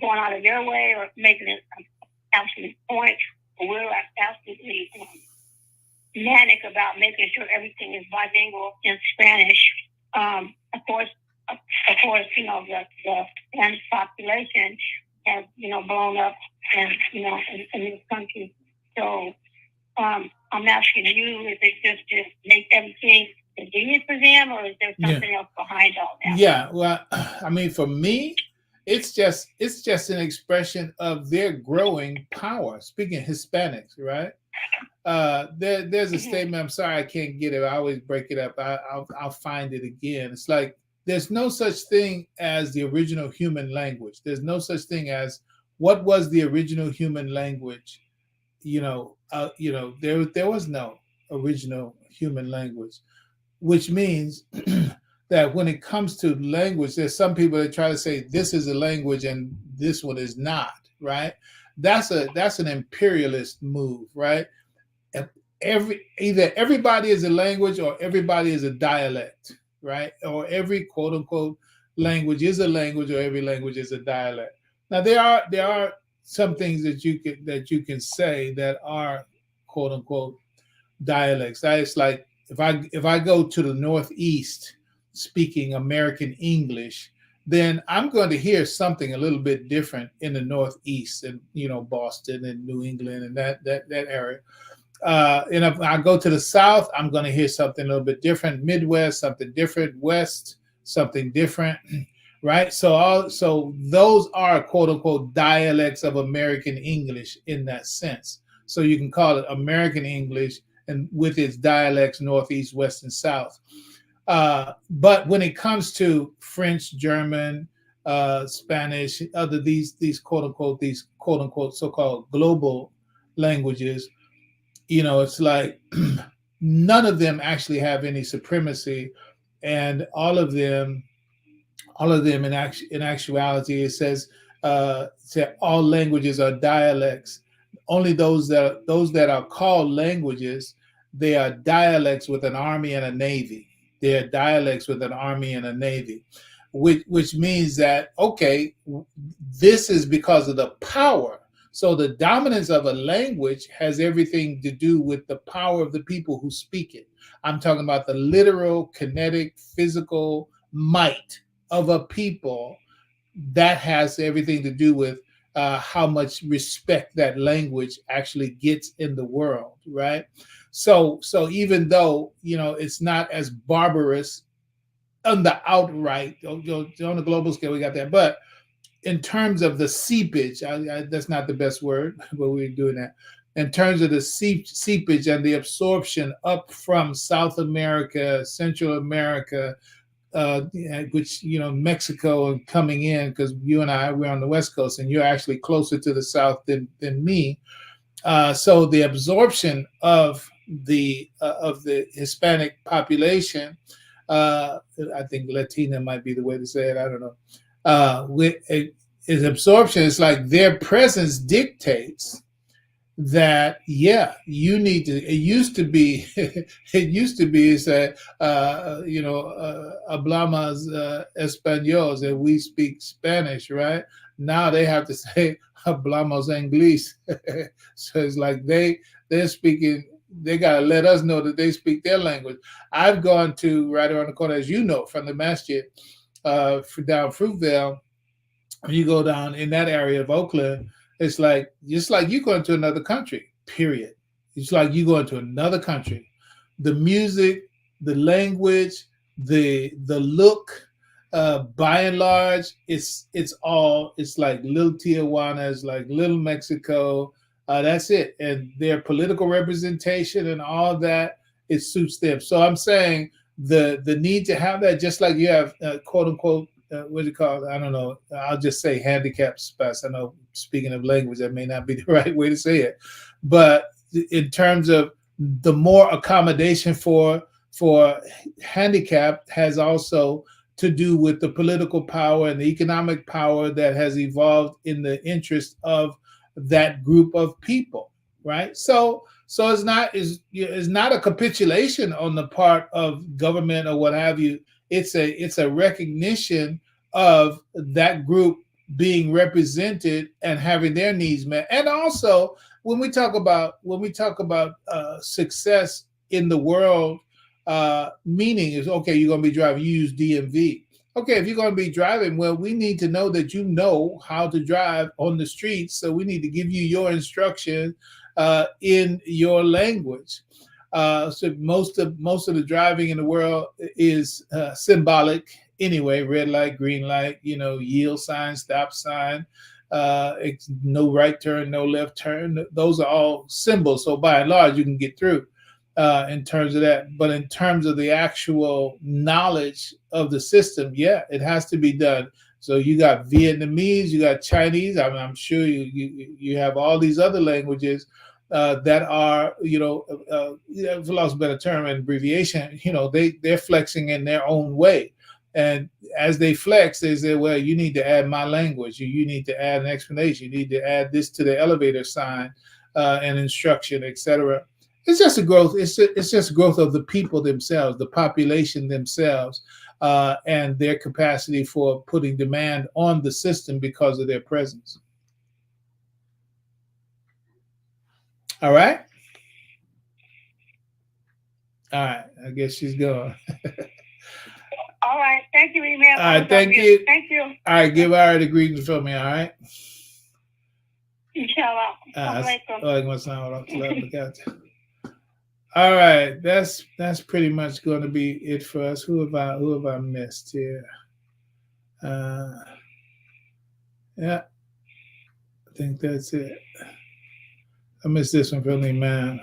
going out of their way or making an absolute point. We're absolutely manic about making sure everything is bilingual in Spanish. Of course, the Spanish population has, blown up in this country. So I'm asking you, is it just to make everything convenient for them, or is there something else behind all that? Yeah, well, I mean, for me, it's just an expression of their growing power. Speaking Hispanics, right? There's a statement. I'm sorry I can't get it. I always break it up. I'll find it again. It's like there's no such thing as the original human language. There's no such thing as what was the original human language. There was no original human language, which means that when it comes to language, there's some people that try to say this is a language and this one is not, right? That's an imperialist move, right? either everybody is a language or everybody is a dialect, right? Or every quote unquote language is a language or every language is a dialect. Now there are some things that you can say that are quote unquote dialects. It's like if I go to the Northeast speaking American English, then I'm going to hear something a little bit different in the Northeast and Boston and New England and that area. And if I go to the South, I'm going to hear something a little bit different. Midwest, something different. West, something different. Right. So those are quote unquote dialects of American English in that sense. So you can call it American English and with its dialects, Northeast, West, and South. But when it comes to French, German, Spanish, other these quote unquote so-called global languages, it's like none of them actually have any supremacy, and all of them in actuality, it says all languages are dialects. Only those that are called languages, they are dialects with an army and a navy. They are dialects with an army and a navy, which means that, okay, this is because of the power. So the dominance of a language has everything to do with the power of the people who speak it. I'm talking about the literal, kinetic, physical might of a people. That has everything to do with how much respect that language actually gets in the world, right? So even though it's not as barbarous on the outright on the global scale, we got that, but in terms of the seepage, that's not the best word, but we're doing that. In terms of the seepage and the absorption up from South America, Central America, which Mexico and coming in, because you and we're on the West Coast, and you're actually closer to the South than me. So the absorption of the Hispanic population, I think Latina might be the way to say it. I don't know. Its absorption is like their presence dictates that, yeah, you need to. It used to be say, hablamos español, and we speak Spanish, right? Now they have to say hablamos inglés. So it's like they're speaking. They gotta let us know that they speak their language. I've gone to right around the corner, as you know, from the masjid down Fruitvale. When you go down in that area of Oakland, it's like just like you going to another country. Period. It's like you going to another country. The music, the language, the look, by and large, it's like little Tijuana, it's like little Mexico. That's it. And their political representation and all that, it suits them. So I'm saying the need to have that, just like you have quote unquote, what do you call it? I don't know. I'll just say handicapped spouse. I know, speaking of language, that may not be the right way to say it. But in terms of the more accommodation for handicap has also to do with the political power and the economic power that has evolved in the interest of that group of people, right? So it's not a capitulation on the part of government or what have you. It's a recognition of that group being represented and having their needs met. And also, when we talk about success in the world, meaning is, okay, you're going to be driving, you use DMV. Okay, if you're going to be driving, well, we need to know that you know how to drive on the streets. So we need to give you your instruction in your language. So most of the driving in the world is symbolic anyway. Red light, green light, yield sign, stop sign, no right turn, no left turn. Those are all symbols. So by and large, you can get through in terms of that. But in terms of the actual knowledge of the system, yeah, it has to be done. So you got Vietnamese, you got Chinese. I'm sure you have all these other languages that are, for lack of a better term and abbreviation, they're flexing in their own way. And as they flex, they say, well, you need to add my language. You need to add an explanation. You need to add this to the elevator sign and instruction, etc. It's just a growth. It's just growth of the people themselves, the population themselves, and their capacity for putting demand on the system because of their presence. All right. All right. I guess she's gone. All right. Thank you, email. All right. Thank you. Thank you. All right. Give her the greetings for me. All right. Inshallah. All right, that's pretty much going to be it for us. Who have I missed here? Yeah, I think that's it. I missed this one from the man.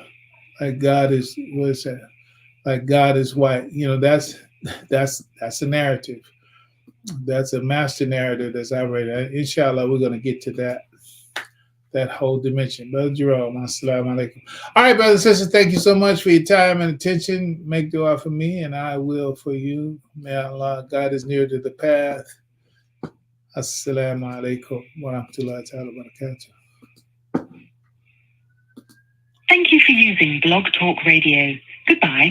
Like God is, what is that? Like God is white. You know, that's a narrative. That's a master narrative that's already. Inshallah, we're going to get to that whole dimension. Brother Jerome, assalamu alaikum. All right, brothers and sisters, thank you so much for your time and attention. Make dua for me, and I will for you. May Allah, God is near to the path. Assalamu alaikum wa rahmatullahi ta'ala wa barakatuh. Thank you for using Blog Talk Radio. Goodbye.